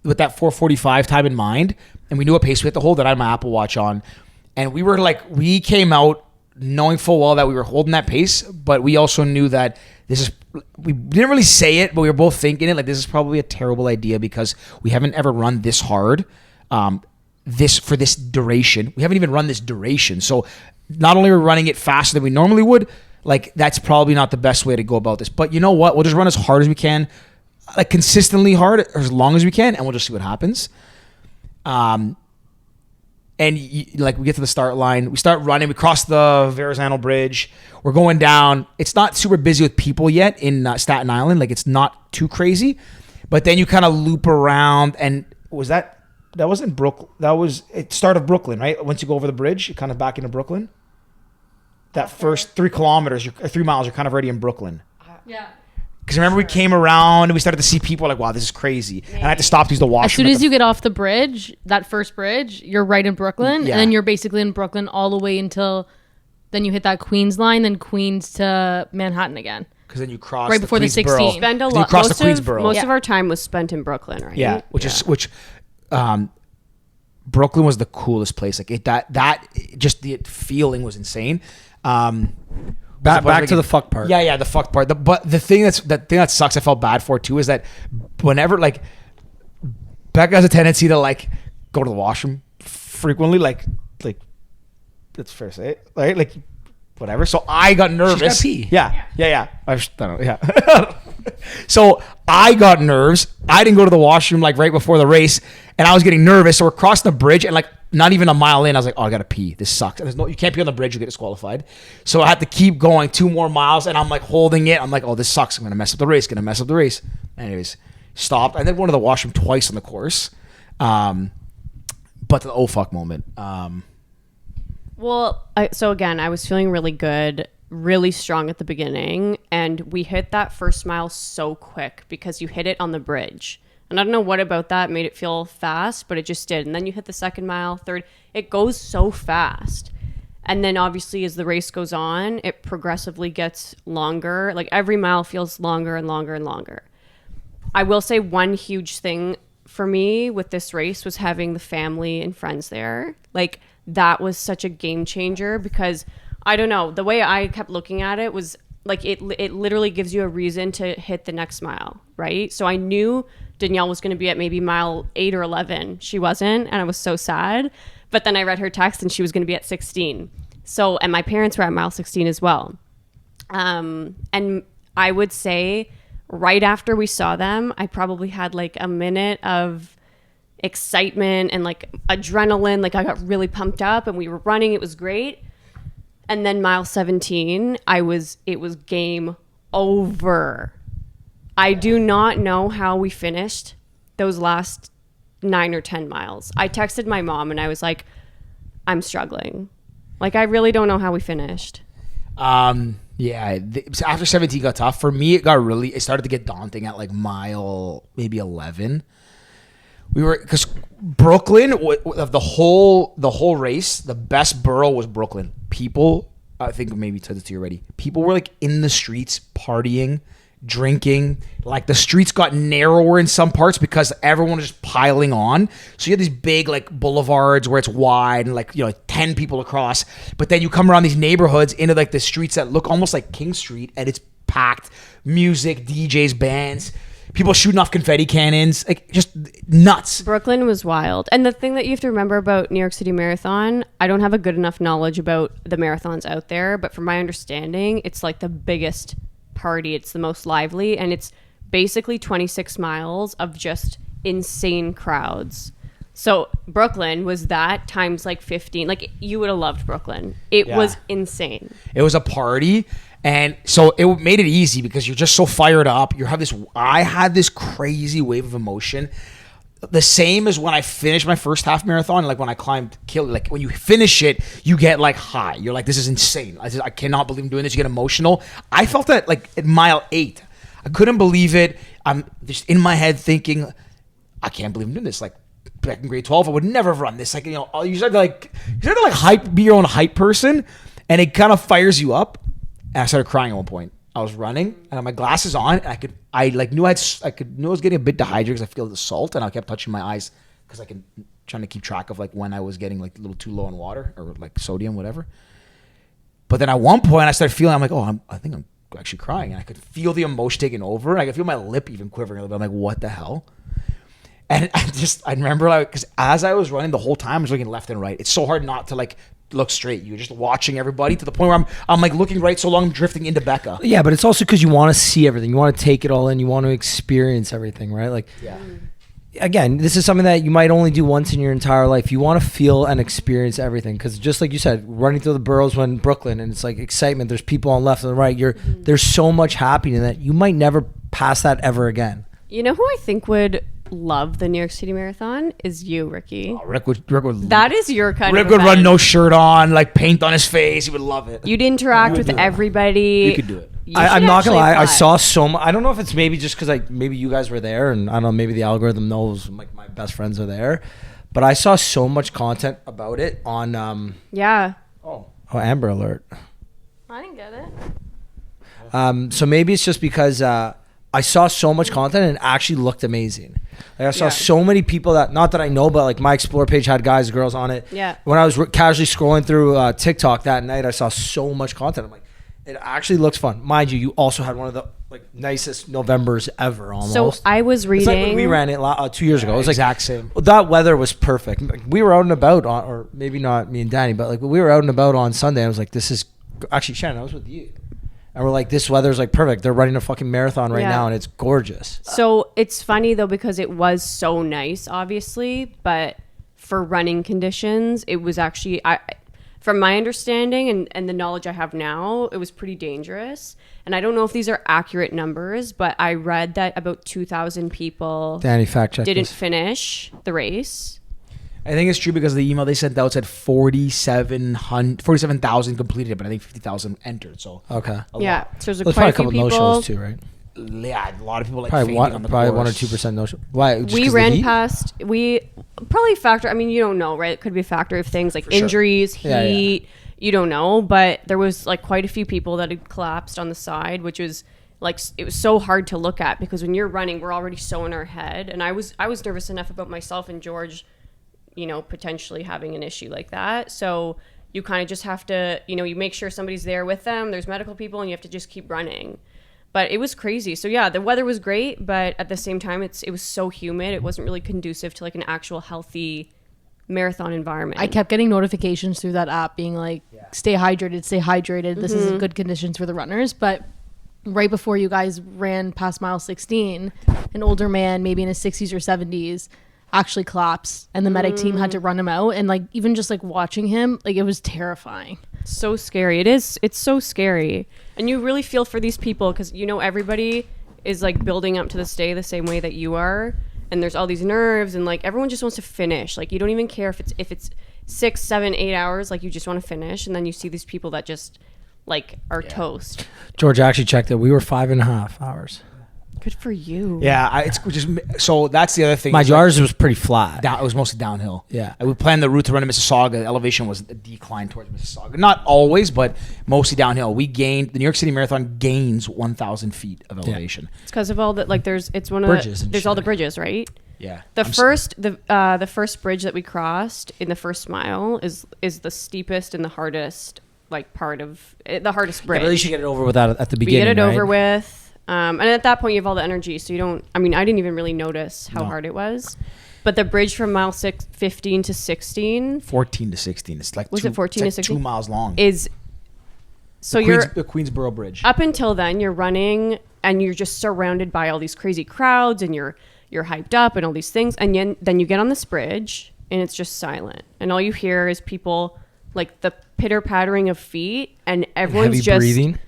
A: with that 4:45 time in mind, and we knew what pace we had to hold. That I had my Apple Watch on, and we came out knowing full well that we were holding that pace, but we also knew that we didn't really say it, but we were both thinking it, like, this is probably a terrible idea, because we haven't ever run this hard, for this duration. We haven't even run this duration. So not only are we running it faster than we normally would, like, that's probably not the best way to go about this. But you know what? We'll just run as hard as we can, like consistently hard, or as long as we can, and we'll just see what happens. And we get to the start line, we start running, we cross the Verrazano Bridge, we're going down. It's not super busy with people yet in Staten Island, like, it's not too crazy. But then you kind of loop around, and that wasn't Brooklyn. That was at start of Brooklyn, right? Once you go over the bridge, you're kind of back into Brooklyn. That first 3 kilometers, 3 miles, you're kind of already in Brooklyn.
D: Yeah.
A: Because remember, we came around and we started to see people like, wow, this is crazy. And I had to stop to use the washroom.
D: As soon as you get off the bridge, that first bridge, you're right in Brooklyn.
A: Yeah.
D: And then you're basically in Brooklyn all the way until then you hit that Queens line, then Queens to Manhattan again.
A: Because then you cross
D: right before the 16.
C: Spend a
A: You
C: lot.
A: cross the Queensboro.
C: Most of our time was spent in Brooklyn, right?
A: Yeah, Brooklyn was the coolest place. Like, just the feeling was insane.
B: Back to the fuck part.
A: Yeah, the fuck part. But the thing that sucks, I felt bad for too, is that whenever, like, Becca has a tendency to like go to the washroom frequently, like that's fair to say, right? Like, whatever. So I got nervous.
B: She's gotta pee.
A: Yeah. I don't know. Yeah. So I got nerves. I didn't go to the washroom like right before the race, and I was getting nervous. So we're crossing the bridge, and like not even a mile in, I was like, oh, I gotta pee. This sucks. And you can't pee on the bridge, you get disqualified. So I had to keep going 2 more miles, and I'm like holding it. I'm like, oh, this sucks. I'm gonna mess up the race. Anyways, stopped. I then went to the washroom twice on the course. But the oh fuck moment.
C: So again, I was feeling really good, really strong at the beginning, and we hit that first mile so quick because you hit it on the bridge. And I don't know what about that made it feel fast, but it just did. And then you hit the second mile, third. It goes so fast. And then obviously as the race goes on, it progressively gets longer. Like every mile feels longer and longer and longer. I will say one huge thing for me with this race was having the family and friends there. Like that was such a game changer because I don't know, the way I kept looking at it was like it literally gives you a reason to hit the next mile, right? So I knew Danielle was going to be at maybe mile 8 or 11. She wasn't, and I was so sad. But then I read her text and she was going to be at 16. So, and my parents were at mile 16 as well. And I would say right after we saw them, I probably had like a minute of excitement and like adrenaline. Like I got really pumped up and we were running. It was great. And then mile 17, it was game over. I do not know how we finished those last 9 or 10 miles. I texted my mom and I was like, I'm struggling. Like, I really don't know how we finished.
A: So after 17 got tough. For me, it started to get daunting at like mile maybe 11. Because Brooklyn, of the whole race, the best borough was Brooklyn. People, I think maybe said it to you already, people were like in the streets partying, drinking. Like the streets got narrower in some parts because everyone was just piling on. So you had these big like boulevards where it's wide and like, 10 people across. But then you come around these neighborhoods into like the streets that look almost like King Street and it's packed. Music, DJs, bands. People shooting off confetti cannons, like just nuts.
C: Brooklyn was wild. And the thing that you have to remember about New York City Marathon, I don't have a good enough knowledge about the marathons out there, but from my understanding, it's like the biggest party. It's the most lively, and it's basically 26 miles of just insane crowds. So Brooklyn was that times like 15. Like you would have loved Brooklyn. It was insane.
A: It was a party. And so it made it easy because you're just so fired up. I had this crazy wave of emotion. The same as when I finished my first half marathon, like when I climbed Killy, like when you finish it, you get like high. You're like, this is insane. I cannot believe I'm doing this. You get emotional. I felt that like at mile 8. I couldn't believe it. I'm just in my head thinking, I can't believe I'm doing this. Like back in grade 12, I would never have run this. Like, you start to be your own hype person, and it kind of fires you up. And I started crying at one point. I was running and I had my glasses on, and I knew I was getting a bit dehydrated because I feel the salt, and I kept touching my eyes because trying to keep track of like when I was getting like a little too low in water or like sodium, whatever. But then at one point I started feeling, I'm like, I think I'm actually crying, and I could feel the emotion taking over, and I could feel my lip even quivering a little bit. I'm like, what the hell? And I remember because as I was running the whole time, I was looking left and right. It's so hard not to like look straight. You're just watching everybody to the point where I'm like looking right so long I'm drifting into Becca.
B: Yeah, but it's also because you want to see everything. You want to take it all in. You want to experience everything, right? Like, again, this is something that you might only do once in your entire life. You want to feel and experience everything because just like you said, running through the boroughs when Brooklyn, and it's like excitement. There's people on left and right. There's so much happening that you might never pass that ever again.
C: You know who I think would love the New York City Marathon is you, Ricky.
A: Rick would
C: that is your kind
A: Rick
C: of
A: would
C: event.
A: Run no shirt on, like paint on his face. He would love it.
C: You'd interact with everybody.
A: You could do it.
B: I'm not gonna lie. I saw so much. I don't know if it's maybe just because maybe you guys were there, and I don't know, maybe the algorithm knows like my best friends are there, but I saw so much content about it on. Oh, Amber Alert.
D: I didn't get it.
B: So maybe it's just because I saw so much content and it actually looked amazing. Like I saw so many people that, not that I know, but like my Explore page had guys and girls on it.
C: Yeah.
B: When I was casually scrolling through TikTok that night, I saw so much content. I'm like, it actually looks fun. Mind you, you also had one of the like nicest Novembers ever almost.
C: So I was reading.
B: It's like when we ran it 2 years ago. It was like
A: exact same.
B: That weather was perfect. Like, we were out and about or maybe not me and Danny, but like we were out and about on Sunday. I was like, this is actually Shannon. I was with you. And we're like, this weather's like perfect. They're running a fucking marathon right now, and it's gorgeous.
C: So it's funny though because it was so nice, obviously, but for running conditions, it was actually, from my understanding and the knowledge I have now, it was pretty dangerous. And I don't know if these are accurate numbers, but I read that about 2,000 people
B: Danny, fact check
C: didn't
B: this.
C: finish the race.
A: I think it's true because the email they sent out said 47,000 completed it, but I think 50,000 entered. So
B: Okay.
C: Yeah, so there's
B: There's
C: quite
B: probably
C: a
B: a
C: few
B: couple
C: people.
B: no-shows too, right?
A: Yeah, a lot of people like
B: Probably
A: fainting on the
B: 1 or
A: course.
B: 2% no show. Why? Just
C: We
B: 'cause of the
C: ran
B: heat?
C: past. We probably factor. I mean, you don't know, right? It could be a factor of things like
A: For sure.
C: injuries, heat.
B: Yeah, yeah.
C: You don't know, but there was like quite a few people that had collapsed on the side, which was like it was so hard to look at because when you're running, we're already so in our head, and I was nervous enough about myself and George, potentially having an issue like that. So you kind of just have to, you make sure somebody's there with them. There's medical people, and you have to just keep running. But it was crazy. So yeah, the weather was great, but at the same time, it was so humid. It wasn't really conducive to like an actual healthy marathon environment.
D: I kept getting notifications through that app being like, stay hydrated, stay hydrated. This is good conditions for the runners. But right before you guys ran past mile 16, an older man, maybe in his 60s or 70s, actually collapsed, and the medic team had to run him out. And like, even just like watching him, like it was terrifying.
C: So scary. It's so scary. And you really feel for these people because everybody is like building up to this day the same way that you are, and there's all these nerves, and like everyone just wants to finish. Like you don't even care if it's 6, 7, 8 hours, like you just want to finish. And then you see these people that just like are toast.
B: George actually checked it. We were 5.5 hours.
C: Good for you.
A: Yeah, it's just so that's the other thing.
B: My
A: is, like,
B: yours was pretty flat.
A: it was mostly downhill.
B: Yeah.
A: We planned the route to run to Mississauga. The elevation was a decline towards Mississauga. Not always, but mostly downhill. The New York City Marathon gains 1,000 feet of elevation.
C: It's because of all that. Like it's one of
B: Bridges and
C: there's all
B: shit.
C: the bridges, right?
A: Yeah.
C: The first bridge that we crossed in the first mile is the steepest and the hardest part of it, the hardest bridge.
B: At least you get it over with that at the
C: We
B: beginning.
C: get it over
B: right?
C: with. And at that point, you have all the energy, so you don't. I mean, I didn't even really notice how hard it was. But the bridge from mile 15 to 16
A: 14 to 16. It's like
C: Was it 14 to 16?
A: 2 miles long.
C: is. So
A: the Queensboro Bridge.
C: up until then, you're running and you're just surrounded by all these crazy crowds, and you're hyped up and all these things, and then you get on this bridge and it's just silent, and all you hear is people like the pitter pattering of feet, and everyone's
B: Heavy
C: just
B: breathing.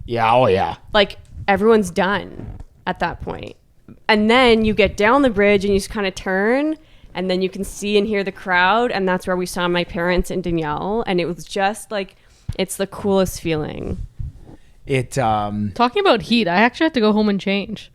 A: Yeah. Oh yeah.
C: like everyone's done at that point. And then you get down the bridge and you just kind of turn, and then you can see and hear the crowd, and that's where we saw my parents and Danielle, and it was just like it's the coolest feeling.
D: Talking about heat, I actually had to go home and change.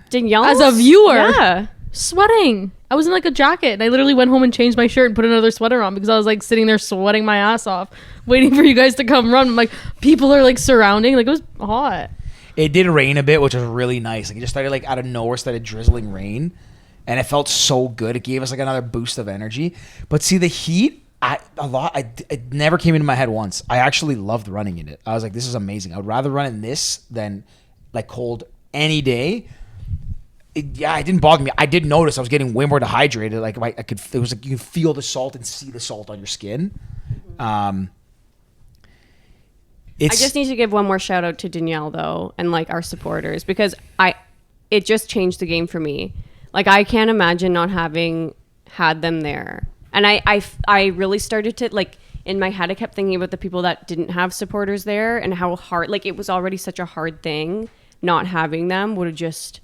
C: Danielle,
D: As a viewer.
C: yeah.
D: Sweating. I was in like a jacket, and I literally went home and changed my shirt and put another sweater on because I was like sitting there sweating my ass off, waiting for you guys to come run. I'm like, people are like surrounding. Like, it was hot.
A: It did rain a bit, which was really nice. Like it just started like out of nowhere, started drizzling rain, and it felt so good. It gave us like another boost of energy. But see, the heat, it never came into my head once. I actually loved running in it. I was like, this is amazing. I would rather run in this than like cold any day. It didn't bother me. I did notice I was getting way more dehydrated. Like it was like you could feel the salt and see the salt on your skin.
C: I just need to give one more shout out to Danielle though, and like our supporters, because it just changed the game for me. Like I can't imagine not having had them there. And I really started to like in my head, I kept thinking about the people that didn't have supporters there and how hard, like it was already such a hard thing. Not having them would have just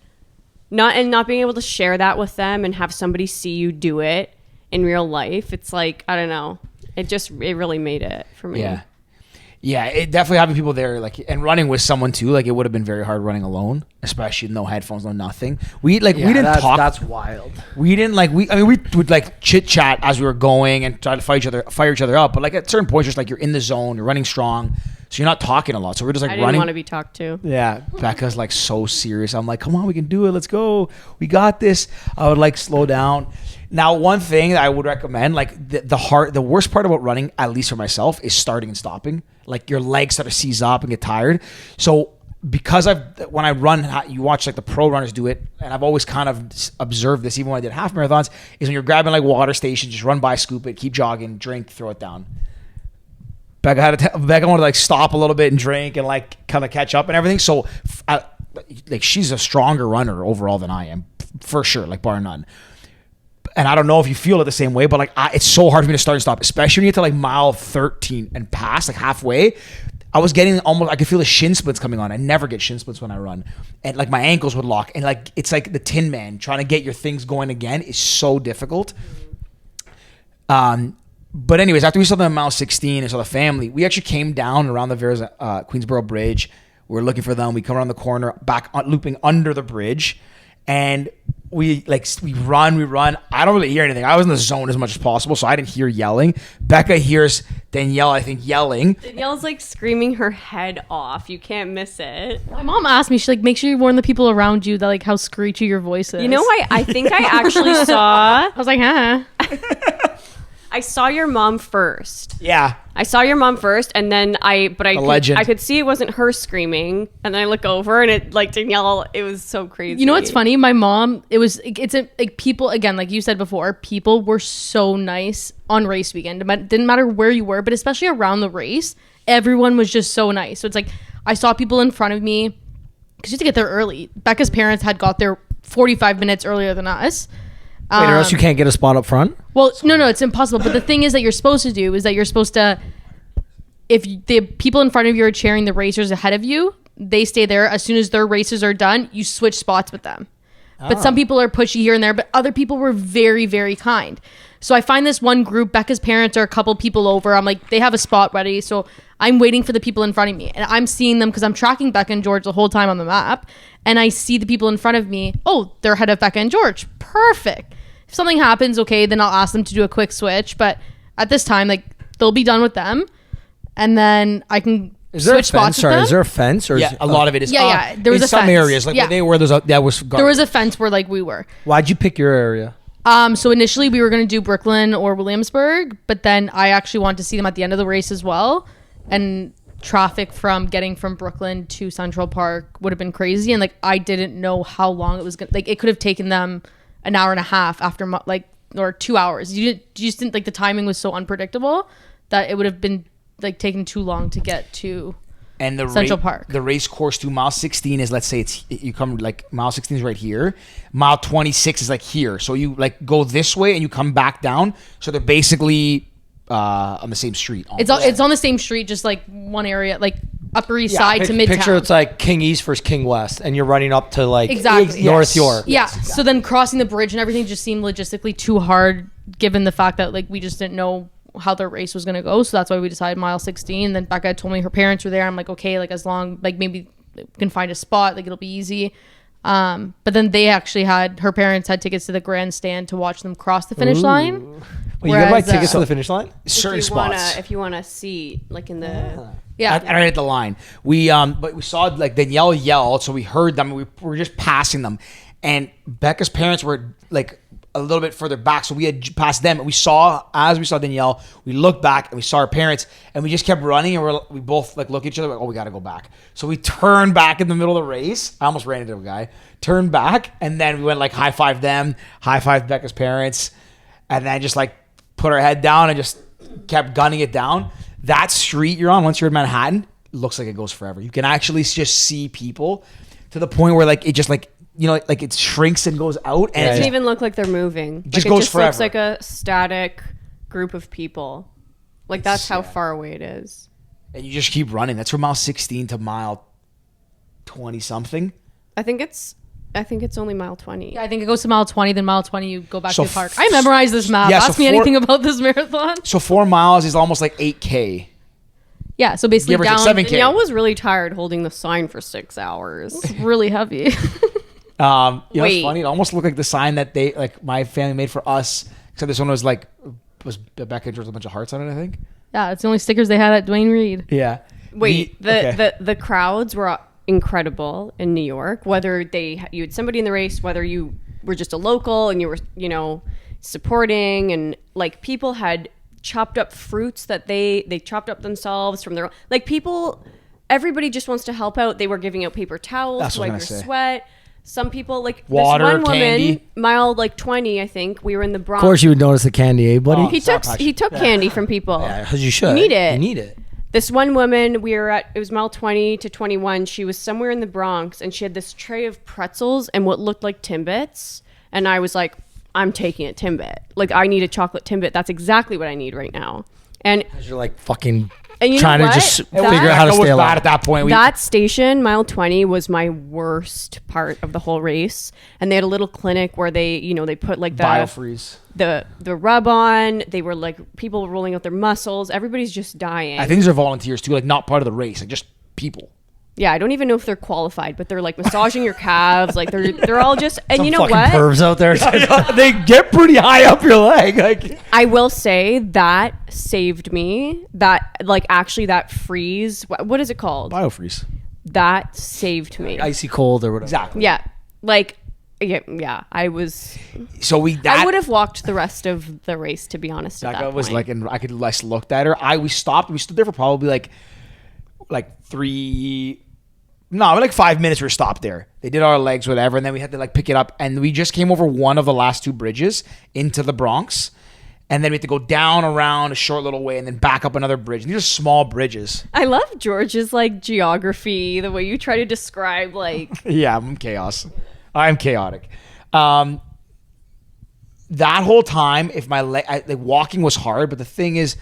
C: not being able to share that with them and have somebody see you do it in real life. It's like, I don't know. It really made it for me.
A: Yeah. Yeah, it definitely having people there, like, and running with someone too. Like, it would have been very hard running alone, especially no headphones, no nothing. We didn't talk.
B: That's wild.
A: We didn't we would like chit chat as we were going and try to fire each other up. But like at certain points, just like you're in the zone, you're running strong, so you're not talking a lot. So we're just like
C: I didn't
A: running.
C: want to be talked to.
A: Yeah, Becca's like so serious. I'm like, come on, we can do it. Let's go. We got this. I would like slow down. Now, one thing that I would recommend, like the worst part about running, at least for myself, is starting and stopping. Like your legs start to seize up and get tired. So because when I run, you watch like the pro runners do it, and I've always kind of observed this, even when I did half marathons, is when you're grabbing like water stations, just run by, scoop it, keep jogging, drink, throw it down. Becca wanted to like stop a little bit and drink and like kind of catch up and everything. So like she's a stronger runner overall than I am, for sure, like bar none. And I don't know if you feel it the same way, but like it's so hard for me to start and stop, especially when you get to like mile 13 and past, like halfway. I was getting I could feel the shin splints coming on. I never get shin splints when I run. And like my ankles would lock. And like it's like the Tin Man trying to get your things going again is so difficult. But anyways, after we saw them at mile 16 and saw the family, we actually came down around the Queensboro Bridge. We're looking for them. We come around the corner, back looping under the bridge, and we run. I don't really hear anything. I was in the zone as much as possible, so I didn't hear yelling. Becca hears Danielle, I think, yelling.
C: Danielle's like screaming her head off. You can't miss it.
D: My mom asked me, she's like, make sure you warn the people around you that like how screechy your voice is.
C: You know, I think I actually saw.
D: I was like, huh?
C: I saw your mom first.
A: Yeah.
C: I saw your mom first, and then I
A: legend.
C: could see it wasn't her screaming, and then I look over, and it like Danielle. It was so crazy.
D: You know what's funny? My mom, like people, again, like you said before, people were so nice on race weekend. It didn't matter where you were, but especially around the race, everyone was just so nice. So it's like, I saw people in front of me, because you had to get there early. Becca's parents had got there 45 minutes earlier than us.
B: Wait, or else you can't get a spot up front?
D: Well, no, it's impossible. But the thing is that you're supposed to do is that you're supposed to, if the people in front of you are cheering the racers ahead of you, they stay there. As soon as their races are done, you switch spots with them. But some people are pushy here and there, but other people were very, very kind. So I find this one group, Becca's parents are a couple people over. I'm like, they have a spot ready. So I'm waiting for the people in front of me. And I'm seeing them because I'm tracking Becca and George the whole time on the map. And I see the people in front of me. Oh, they're ahead of Becca and George. Perfect. If something happens, okay, then I'll ask them to do a quick switch. But at this time, like, they'll be done with them. And then I can switch spots with them.
B: Is there a fence? Or
A: Yeah, a lot of it is.
D: Yeah. There was
A: in
D: a
A: some
D: fence.
A: areas, like where they were, that was
D: There was a fence where, like, we were.
B: Why'd you pick your area?
D: So initially we were going to do Brooklyn or Williamsburg, but then I actually wanted to see them at the end of the race as well. And traffic from getting from Brooklyn to Central Park would have been crazy. And like, I didn't know how long it was going to, like, it could have taken them an hour and a half after or 2 hours. You just didn't, like, the timing was so unpredictable that it would have been like taking too long to get to
A: and the
D: Central Park.
A: The race course to mile 16 is, let's say you come like mile 16 is right here. Mile 26 is like here. So you like go this way and you come back down. So they're basically on the same street.
D: It's on the same street, just like one area, like Upper East Side to Midtown.
B: Picture it's like King East versus King West, and you're running up to like
D: Exactly.
B: North York.
D: Yeah. So then crossing the bridge and everything just seemed logistically too hard, given the fact that like we just didn't know how the race was going to go. So that's why we decided mile 16. Then Becca told me her parents were there. I'm like, okay, like as long, like maybe we can find a spot, like it'll be easy. But then her parents had tickets to the grandstand to watch them cross the finish line.
B: Well, you buy tickets to the finish line?
A: Certain spots.
C: If you want to see, like in the...
D: Yeah.
A: Right at the line. But we saw like Danielle yelled, so we heard them. We were just passing them. And Becca's parents were like a little bit further back, so we had passed them. And as we saw Danielle, we looked back and we saw our parents, and we just kept running, and we both like look at each other like, oh, we got to go back. So we turned back in the middle of the race. I almost ran into a guy. Turned back, and then we went like high-fived them, high-fived Becca's parents, and then just like put our head down and just kept gunning it down. That street you're on, once you're in Manhattan, looks like it goes forever. You can actually just see people to the point where like it just like, you know, like it shrinks and goes out, and
C: it doesn't even look like they're moving.
A: It just
C: like,
A: goes forever.
C: Looks like a static group of people. Like that's how far away it is.
A: And you just keep running. That's from mile 16 to mile 20 something.
C: I think it's only mile 20.
D: Yeah, I think it goes to mile 20, then mile 20 you go back to the park. I memorized this map.
A: Yeah,
D: Ask me anything about this marathon.
A: So 4 miles is almost like 8K.
D: Yeah, so basically
A: Give or take
D: down
A: 7K.
C: Danielle was really tired holding the sign for 6 hours.
D: really heavy.
A: You know, it's
C: Wait.
A: funny. It almost looked like the sign that they, like my family made for us. Except this one was Becca drew a bunch of hearts on it, I think.
D: Yeah, it's the only stickers they had at Dwayne Reed.
A: Yeah.
C: Wait, the crowds were incredible in New York. Whether you had somebody in the race, whether you were just a local and you were, you know, supporting, and like people had chopped up fruits that they chopped up themselves from their, like people, everybody just wants to help out. They were giving out paper towels to wipe your sweat. Some people, like
A: water,
C: this one woman,
A: candy.
C: mile like 20, I think. We were in the Bronx.
B: Of course, you would notice the candy, eh, buddy?
C: He took candy from people.
B: Yeah, because you should.
C: You need it.
B: You need it.
C: This one woman, it was mile 20 to 21. She was somewhere in the Bronx, and she had this tray of pretzels and what looked like Timbits. And I was like, I'm taking a Timbit. Like, I need a chocolate Timbit. That's exactly what I need right now. And
B: You're like fucking
C: And you
B: trying
C: know
B: to
C: what?
B: just
C: That-
B: figure out how to
A: It was
B: stay
A: bad
B: alive.
A: at that point.
C: That station, mile 20, was my worst part of the whole race. And they had a little clinic where they put like
A: Biofreeze.
C: the rub on. They were like people rolling out their muscles. Everybody's just dying.
A: I think these are volunteers too, like not part of the race, like just people.
C: Yeah, I don't even know if they're qualified, but they're like massaging your calves. Like they're all just, and you know
B: Fucking
C: what?
B: pervs out there.
A: They get pretty high up your leg. Like,
C: I will say that saved me. That like actually that freeze. What is it called?
A: biofreeze.
C: That saved me.
B: Icy cold or whatever.
A: Exactly.
C: Yeah, like yeah. I was.
A: So
C: I would have walked the rest of the race, to be honest. At
A: Becca
C: that
A: was
C: point.
A: like, and I could less looked at her. We stopped. We stood there for probably like 5 minutes. We were stopped there. They did our legs, whatever, and then we had to like pick it up. And we just came over one of the last two bridges into the Bronx, and then we had to go down around a short little way and then back up another bridge. And these are small bridges.
C: I love George's like geography, the way you try to describe like.
A: Yeah, I'm chaos. I'm chaotic. That whole time, if my walking was hard, but the thing is,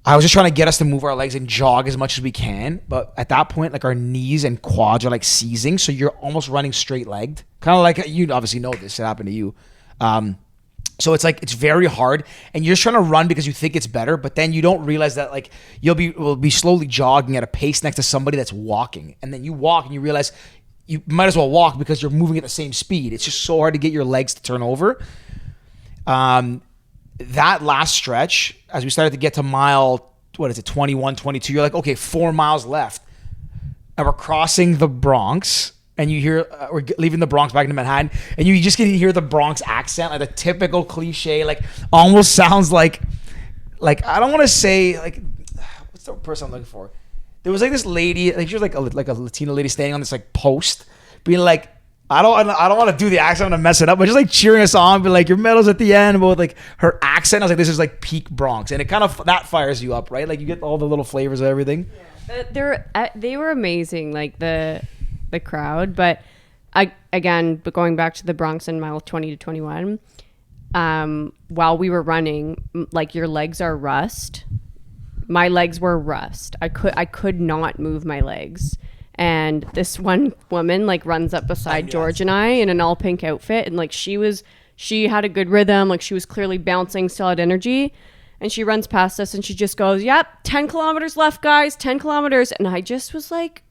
A: I was just trying to get us to move our legs and jog as much as we can. But at that point, like our knees and quads are like seizing. So you're almost running straight legged. Kind of like, you obviously know this, it happened to you. So it's like, it's very hard and you're just trying to run because you think it's better. But then you don't realize that like will be slowly jogging at a pace next to somebody that's walking. And then you walk and you realize you might as well walk because you're moving at the same speed. It's just so hard to get your legs to turn over. That last stretch, as we started to get to mile, 21, 22, you're like, okay, 4 miles left. And we're crossing the Bronx, and you hear, we're leaving the Bronx back into Manhattan, and you just can hear the Bronx accent, like the typical cliche, like almost sounds like I don't want to say, like, what's the person I'm looking for? There was like this lady, like she was like a Latina lady standing on this like post, being like, I don't want to do the accent. I'm gonna mess it up, but just like cheering us on, but like your medal's at the end. But with like her accent, I was like, this is like peak Bronx, and it kind of that fires you up, right? Like you get all the little flavors of everything.
C: They were amazing, like the crowd. But but going back to the Bronx in mile 20 to 21, while we were running, like your legs are rust. My legs were rust. I could not move my legs. And this one woman like runs up beside George and I in an all pink outfit. And like she had a good rhythm. Like she was clearly bouncing, still had energy. And she runs past us and she just goes, yep, 10 kilometers left, guys, 10 kilometers. And I just was like,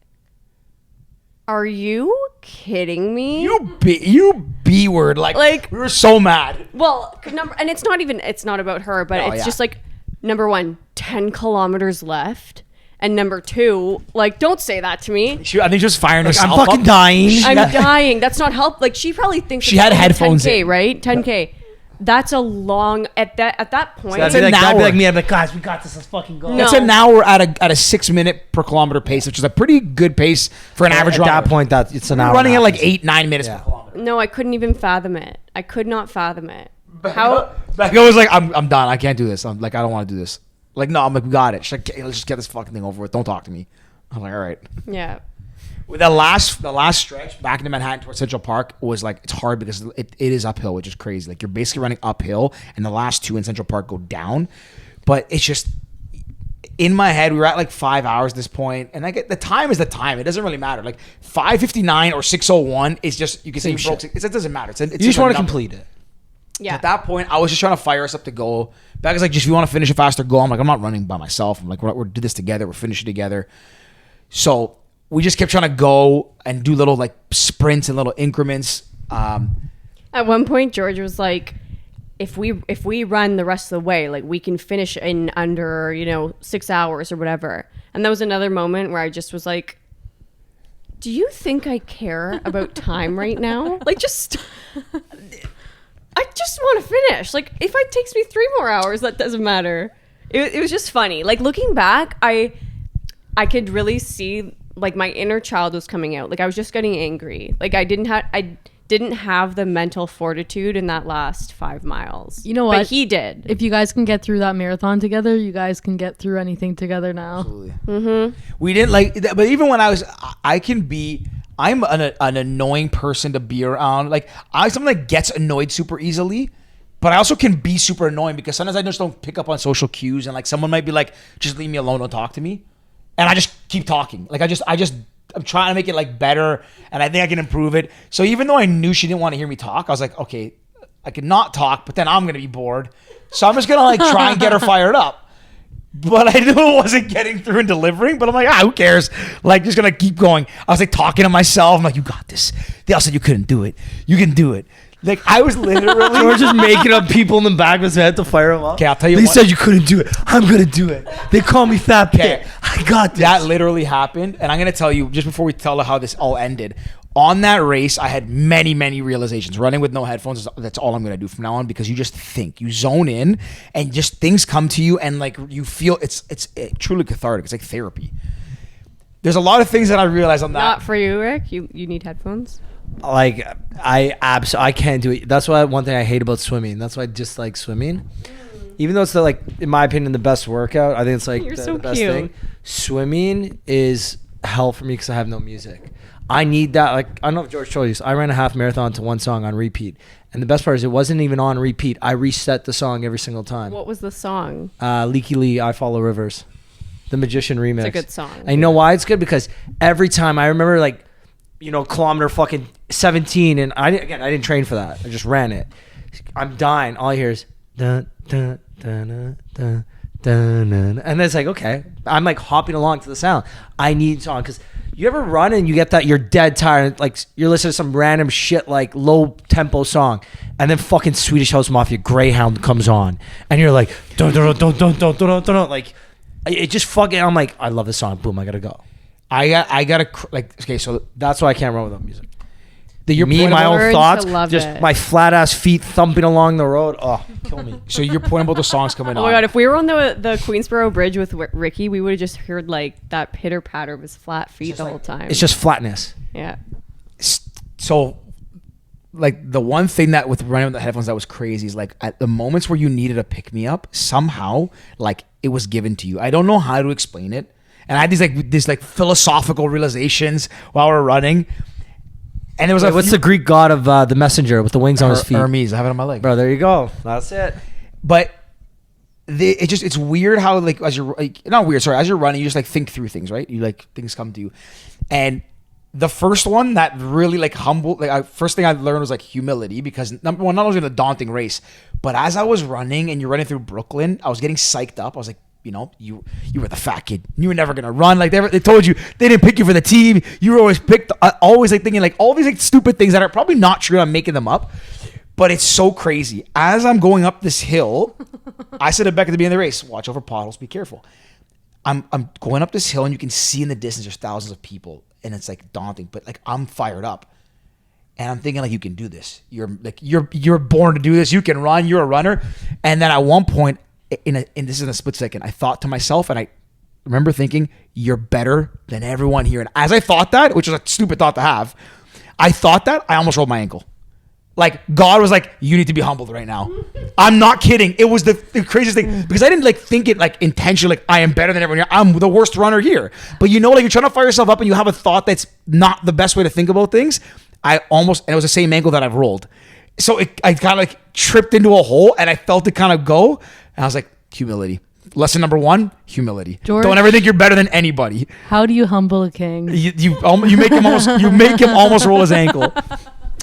C: are you kidding me?
A: You B word. Like we were so mad.
C: Well, and it's not about her, but it's just like, number one, 10 kilometers left. And number two, like, don't say that to me.
A: I think she was firing herself.
B: I'm fucking dying.
C: I'm dying. That's not help. Like, she probably thinks
A: she had headphones
C: 10K,
A: in.
C: right? 10K. That's a long at that point.
B: So that'd be like me. I'm like, guys, we got this. Let's fucking go.
C: No.
A: That's now we're at a 6 minute per kilometer pace, which is a pretty good pace for an average runner.
B: At that point, it's an hour.
A: We're running at like 8-9 minutes per kilometer.
C: No, I couldn't even fathom it. I could not fathom it.
A: Becca was like, I'm done. I can't do this. I'm like, I don't want to do this. Like, no, I'm like, we got it. She's like, okay, let's just get this fucking thing over with. Don't talk to me. I'm like, all right.
C: Yeah.
A: With the last stretch back into Manhattan towards Central Park was like, it's hard because it is uphill, which is crazy. Like you're basically running uphill and the last two in Central Park go down. But it's just, in my head, we were at like 5 hours at this point, and the time is the time. It doesn't really matter. Like 5:59 or 6:01 is just, you can say you broke. It doesn't matter. It's
B: you just want to complete it.
C: Yeah.
A: At that point, I was just trying to fire us up to go. Becca's like, just if you want to finish it faster, go. I'm like, I'm not running by myself. I'm like, we're do this together. We're finishing together. So we just kept trying to go and do little like sprints and little increments.
C: At one point, George was like, if we run the rest of the way, like we can finish in under 6 hours or whatever. And that was another moment where I just was like, do you think I care about time right now? Like just. I just want to finish. Like, if it takes me 3 more hours, that doesn't matter. It was just funny. Like, looking back, I could really see, like, my inner child was coming out. Like, I was just getting angry. Like, I didn't have the mental fortitude in that last 5 miles.
D: You know what?
C: But he did.
D: If you guys can get through that marathon together, you guys can get through anything together now.
A: Absolutely. Mm-hmm. We didn't like, but even when I'm an annoying person to be around. Like I'm someone that gets annoyed super easily, but I also can be super annoying because sometimes I just don't pick up on social cues, and like someone might be like, "Just leave me alone, don't talk to me," and I just keep talking. Like I'm trying to make it like better, and I think I can improve it. So even though I knew she didn't want to hear me talk, I was like, okay, I could not talk, but then I'm gonna be bored, so I'm just gonna like try and get her fired up. But I knew it wasn't getting through and delivering. But I'm like, who cares? Like, just gonna keep going. I was like talking to myself. I'm like, you got this. They all said you couldn't do it. You can do it. Like, I was literally
B: George just making up people in the back of his head to fire him up.
A: Okay, I'll tell you
B: They
A: what.
B: said you couldn't do it. I'm gonna do it. They call me Fat Pit. I got this.
A: That literally happened. And I'm going to tell you, just before we tell how this all ended, on that race, I had many, many realizations. Running with no headphones, that's all I'm going to do from now on, because you just think. You zone in and just things come to you, and like you feel it's truly cathartic. It's like therapy. There's a lot of things that I realized on that.
C: Not for you, Rick. You need headphones.
B: Like I can't do it. That's why one thing I hate about swimming. That's why I dislike swimming. Even though it's like, in my opinion, the best workout. I think it's like the best thing. Swimming is hell for me because I have no music. I need that. Like, I don't know if George told you this. I ran a half marathon to one song on repeat. And the best part is it wasn't even on repeat. I reset the song every single time.
C: What was the song?
B: Leaky Lee, I Follow Rivers. The Magician remix.
C: It's a good song.
B: And you know why it's good? Because every time I remember, like, kilometer fucking 17, and I didn't train for that. I just ran it. I'm dying. All I hear is dun dun dun dun dun dun, and it's like, okay, I'm like hopping along to the sound. I need song, because you ever run and you get that you're dead tired, like you're listening to some random shit like low tempo song, and then fucking Swedish House Mafia Greyhound comes on, and you're like dun dun dun dun dun dun dun, like it just fucking. I'm like, I love this song. Boom, I gotta go.
A: I gotta like, okay, so
B: That's why I can't run without music.
A: your
B: Me and
A: point
B: my
A: about-
B: own
C: Words
B: thoughts,
C: to love
B: just
C: it.
B: my flat ass feet thumping along the road. Oh, kill me.
A: So your point about the songs coming
C: Oh
A: on.
C: my god! If we were on the Queensboro Bridge with Ricky, we would have just heard like that pitter patter of his flat feet the whole time.
B: It's just flatness.
C: yeah.
A: So like, the one thing that with running with the headphones that was crazy is like, at the moments where you needed a pick me up, somehow like it was given to you. I don't know how to explain it. And I had these philosophical realizations while we're running. And there was
B: Wait, what's the Greek god of the messenger with the wings on his feet?
A: Hermes. I have it on my leg.
B: Bro, there you go. That's it.
A: But it's weird how, like, as you're like, not weird, sorry, as you're running, you just like think through things, right? You like, things come to you. And the first one that really like first thing I learned was like humility, because number one, not only was it a daunting race, but as I was running and you're running through Brooklyn, I was getting psyched up. I was like, you were the fat kid. You were never gonna run. Like, they told you they didn't pick you for the team. You were always picked. Always like thinking like all these like stupid things that are probably not true. I'm making them up, but it's so crazy. As I'm going up this hill, I said to Becca at the beginning of the race, watch over potholes, be careful. I'm going up this hill, and you can see in the distance there's thousands of people, and it's like daunting, but like I'm fired up. And I'm thinking like, you can do this. You're born to do this. You can run. You're a runner. And then at one point, in this is in a split second, I thought to myself, and I remember thinking, you're better than everyone here. And as I thought that, which was a stupid thought to have, I thought that, I almost rolled my ankle. Like, God was like, you need to be humbled right now. I'm not kidding. It was the craziest thing, because I didn't like think it like intentionally, like I am better than everyone here. I'm the worst runner here. But like, you're trying to fire yourself up and you have a thought that's not the best way to think about things. And it was the same ankle that I've rolled. So I kind of like tripped into a hole, and I felt it kind of go. And I was like, humility. Lesson number 1, humility.
D: George?
A: Don't ever think you're better than anybody.
D: How do you humble a king?
A: You make him almost roll his ankle.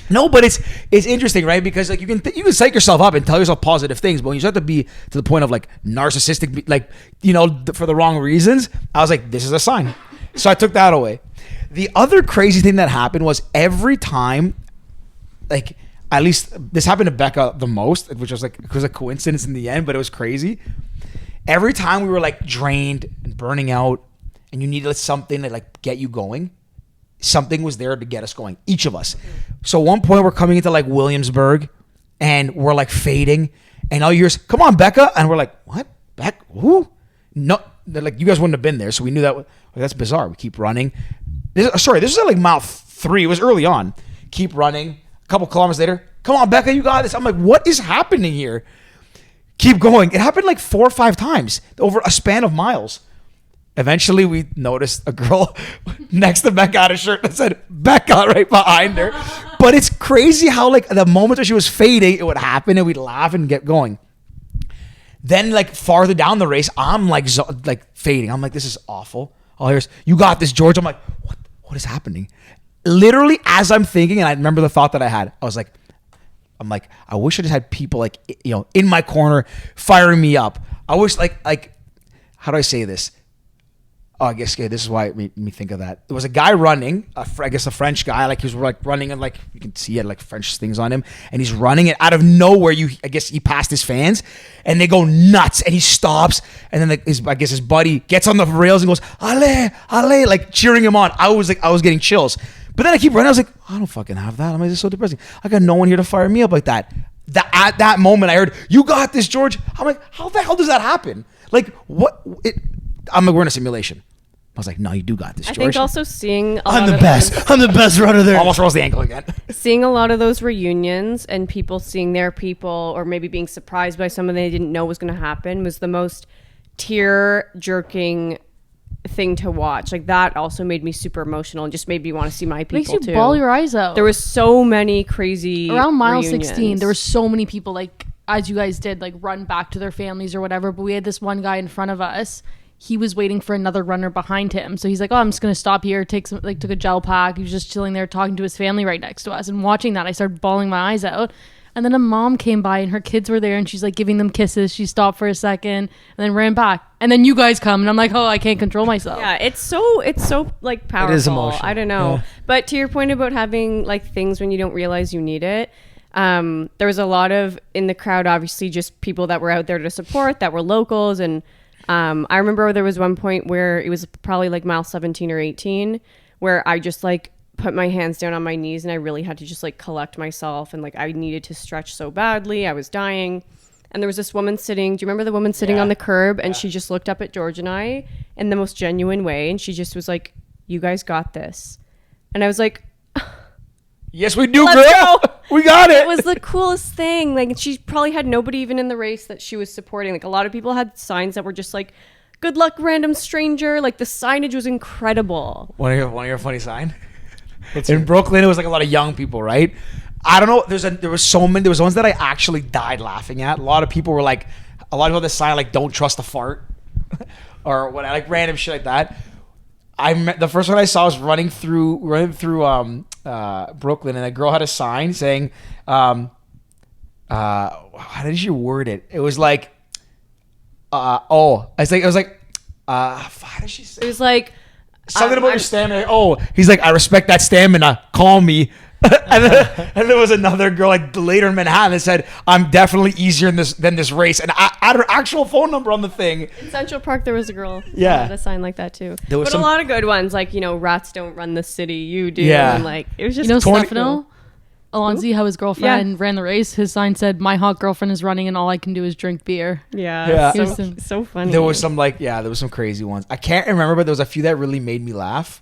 A: No, but it's interesting, right? Because like you can psych yourself up and tell yourself positive things, but when you start to be to the point of like narcissistic, like for the wrong reasons, I was like, this is a sign. So I took that away. The other crazy thing that happened was every time, like, at least this happened to Becca the most, which was like, it was a coincidence in the end, but it was crazy. Every time we were like drained and burning out, and you needed something to like get you going, something was there to get us going, each of us. So at one point we're coming into like Williamsburg, and we're like fading, and all you hear is, come on, Becca. And we're like, what? Becca? Who? No, they're like, you guys wouldn't have been there. So we knew that. Like, that's bizarre. We keep running. This was at like mile 3. It was early on. Keep running. A couple kilometers later, come on, Becca, you got this. I'm like, what is happening here? Keep going. It happened like 4 or 5 times over a span of miles. Eventually, we noticed a girl next to Becca had a shirt that said Becca right behind her. But it's crazy how like the moment that she was fading, it would happen, and we'd laugh and get going. Then like farther down the race, I'm like fading. I'm like, this is awful. Oh, here's, you got this, George. I'm like, what is happening? Literally, as I'm thinking, and I remember the thought that I had, I'm like, I wish I just had people like, in my corner firing me up. I wish like how do I say this? Oh, I guess this is why it made me think of that. There was a guy running, I guess a French guy, like he was like running and like you can see he had like French things on him, and he's running, and out of nowhere, I guess he passed his fans, and they go nuts, and he stops, and then I guess his buddy gets on the rails and goes "Allez, allez," like cheering him on. I was getting chills, but then I keep running. I was like, I don't fucking have that. I'm like, this is so depressing. I got no one here to fire me up like that. At that moment, I heard, "You got this, George." I'm like, how the hell does that happen? Like what? I'm like, we're in a simulation. I was like, no, you do got this, George.
C: I think also seeing
B: I'm the best runner there.
A: Almost rolls the ankle again.
C: Seeing a lot of those reunions and people seeing their people or maybe being surprised by someone they didn't know was going to happen was the most tear-jerking thing to watch. Like that also made me super emotional and just made me want to see my people
D: Makes you
C: too.
D: bawl your eyes out.
C: There was so many crazy
D: around mile
C: reunions.
D: 16. There were so many people, like as you guys did, like run back to their families or whatever. But we had this one guy in front of us. He was waiting for another runner behind him. So he's like, oh, I'm just going to stop here. Took a gel pack. He was just chilling there talking to his family right next to us. And watching that, I started bawling my eyes out. And then a mom came by and her kids were there and she's like giving them kisses. She stopped for a second and then ran back. And then you guys come and I'm like, oh, I can't control myself.
C: Yeah, it's so like powerful.
B: It is emotional.
C: I don't know.
B: Yeah.
C: But to your point about having like things when you don't realize you need it, there was a lot of in the crowd, obviously just people that were out there to support, that were locals. And I remember there was one point where it was probably like mile 17 or 18 where I just like put my hands down on my knees and I really had to just like collect myself and like I needed to stretch so badly. I was dying. And there was this woman sitting, do you remember the woman sitting on the curb? And she just looked up at George and I in the most genuine way. And she just was like, you guys got this. And I was like,
A: yes, we do,
C: let's
A: girl.
C: go.
A: We got it.
C: It was the coolest thing. Like she probably had nobody even in the race that she was supporting. Like a lot of people had signs that were just like, good luck, random stranger. Like the signage was incredible.
A: Want to hear a funny sign? In Brooklyn, it was like a lot of young people, right? I don't know. There was so many. There was ones that I actually died laughing at. A lot of people were like, a lot of people had this sign like, "Don't trust a fart," or what, like random shit like that. The first one I saw was running through Brooklyn, and a girl had a sign saying, how did you word it? It was like, how did she say?
C: It was like
A: Something about your stamina. Oh, he's like, I respect that stamina. Call me. and there was another girl like later in Manhattan that said, I'm definitely easier than this race. And I had her actual phone number on the thing.
C: in Central Park, there was a girl
A: Yeah.
C: that had a sign like that too.
A: There was
C: but
A: some-
C: a lot of good ones, like, you know, rats don't run the city, you do.
A: Yeah.
C: And like, it was just
D: You know
A: 20
D: Stefano Alonzi, how his girlfriend ran the race? His sign said, my hot girlfriend is running and all I can do is drink beer.
C: Yeah.
A: Yeah.
C: So funny.
A: There was some there was some crazy ones. I can't remember, but there was a few that really made me laugh.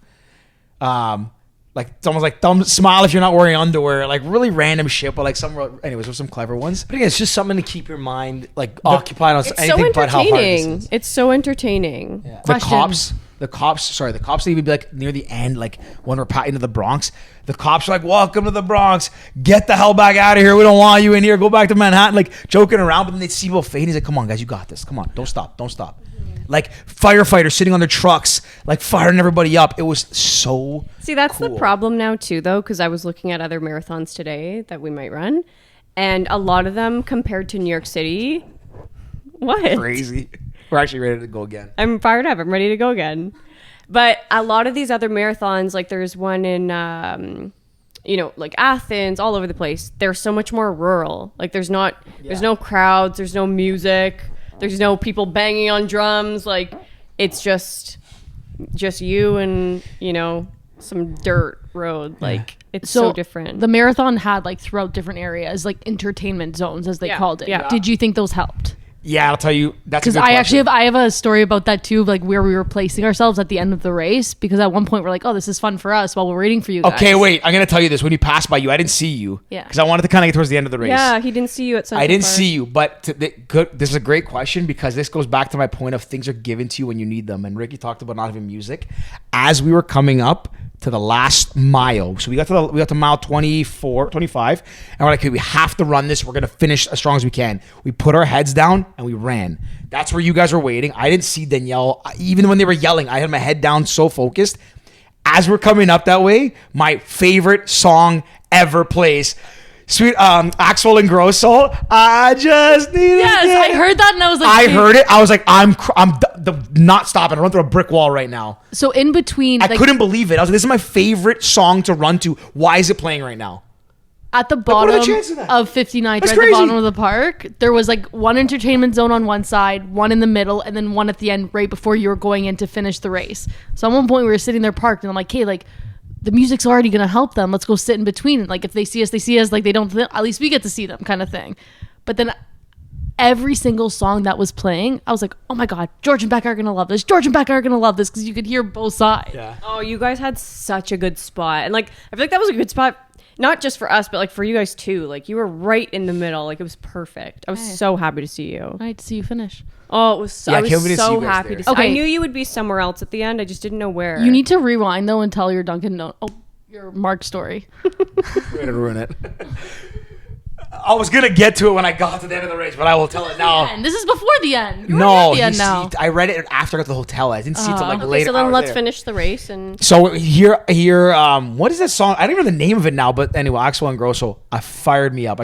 A: Like someone's like, smile if you're not wearing underwear, like really random shit, but like anyways, there's some clever ones.
B: But again, it's just something to keep your mind like occupied on
C: It's
B: anything
C: so
B: but how hard this
C: entertaining.
B: is.
C: It's so entertaining.
A: Yeah.
D: Question.
A: The cops that even be like near the end, like when we're patting to the Bronx, the cops are like, welcome to the Bronx, get the hell back out of here, we don't want you in here, go back to Manhattan, like joking around. But then they see people fade. He's like, come on guys, you got this, come on, don't stop. Like firefighters sitting on their trucks, like firing everybody up. It was so
C: See, that's
A: cool.
C: the problem now too, though, because I was looking at other marathons today that we might run, and a lot of them compared to New York City, what?
A: crazy. We're actually ready to go again.
C: I'm fired up. I'm ready to go again. But a lot of these other marathons, like there's one in, like Athens, all over the place. They're so much more rural. Like there's no crowds, there's no music, there's no people banging on drums. Like it's just you and, some dirt road. Like it's so different.
D: The marathon had like throughout different areas, like entertainment zones as they called it.
C: Yeah.
D: Did you think those helped?
A: Yeah, I'll tell you. That's
D: Because I have a story about that too, like where we were placing ourselves at the end of the race. Because at one point we're like, oh, this is fun for us while we're waiting for you guys.
A: Okay, wait. I'm gonna tell you this. When you passed by you, I didn't see you.
D: Yeah.
A: Because I wanted to kind of get towards the end of the race.
C: Yeah, he didn't see you at Central
A: I didn't
C: Park.
A: see you, but this is a great question because this goes back to my point of things are given to you when you need them. And Ricky talked about not having music. As we were coming up to the last mile, so we got to mile 25, and we're like, okay, we have to run this. We're gonna finish as strong as we can. We put our heads down and we ran. That's where you guys were waiting. I didn't see Danielle. Even when they were yelling, I had my head down so focused. As we're coming up that way, my favorite song ever plays. Sweet Axel and Grosso. I just need
D: Yes, I heard that and I was like,
A: I
D: wait.
A: heard it. I was like, I'm not stopping. I run through a brick wall right now.
D: So in between,
A: I couldn't believe it. I was like, this is my favorite song to run to. Why is it playing right now?
D: at the
A: what are the
D: bottom
A: chances of that?
D: of 59th, right
A: That's
D: at the
A: crazy.
D: bottom of the park, there was like one entertainment zone on one side, one in the middle, and then one at the end right before you were going in to finish the race. So at one point we were sitting there parked, and I'm like, hey, like the music's already gonna help them. Let's go sit in between. Like if they see us, they see us. Like they don't. At least we get to see them, kind of thing. But then every single song that was playing, I was like, oh my god, George and Becca are gonna love this. George and Becca are gonna love this, because you could hear both sides.
A: Yeah.
C: Oh, you guys had such a good spot. And like I feel like that was a good spot, not just for us, but like for you guys too. Like you were right in the middle. Like it was perfect. I was so happy to see you.
D: Right, to see you finish.
C: Oh, it was so,
A: Yeah, I
C: I was
A: can't wait to see
C: so
A: you guys
C: happy
A: there.
C: to see.
D: Okay.
C: I knew you would be somewhere else at the end. I just didn't know where.
D: You need to rewind though and tell your Dunkin' Donuts. Oh, your Mark story.
A: We're gonna ruin it. I was gonna get to it when I got to the end of the race, but I will tell it now.
D: And this is before the end. You're
A: No,
D: already at the end now.
A: I read it after I got to the hotel. I didn't see it till like
C: Okay,
A: later.
C: so then
A: hours
C: let's
A: later.
C: finish the race and
A: So here, what is that song? I don't even know the name of it now, but anyway, Axel and Grosso, fired me up.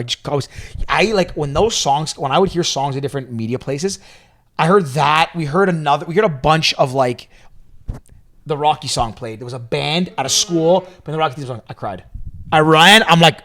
A: I like when those songs, when I would hear songs in different media places, I heard that, we heard a bunch of like, the Rocky song played. There was a band at a school, but the Rocky theme song, I cried. I ran. I'm like,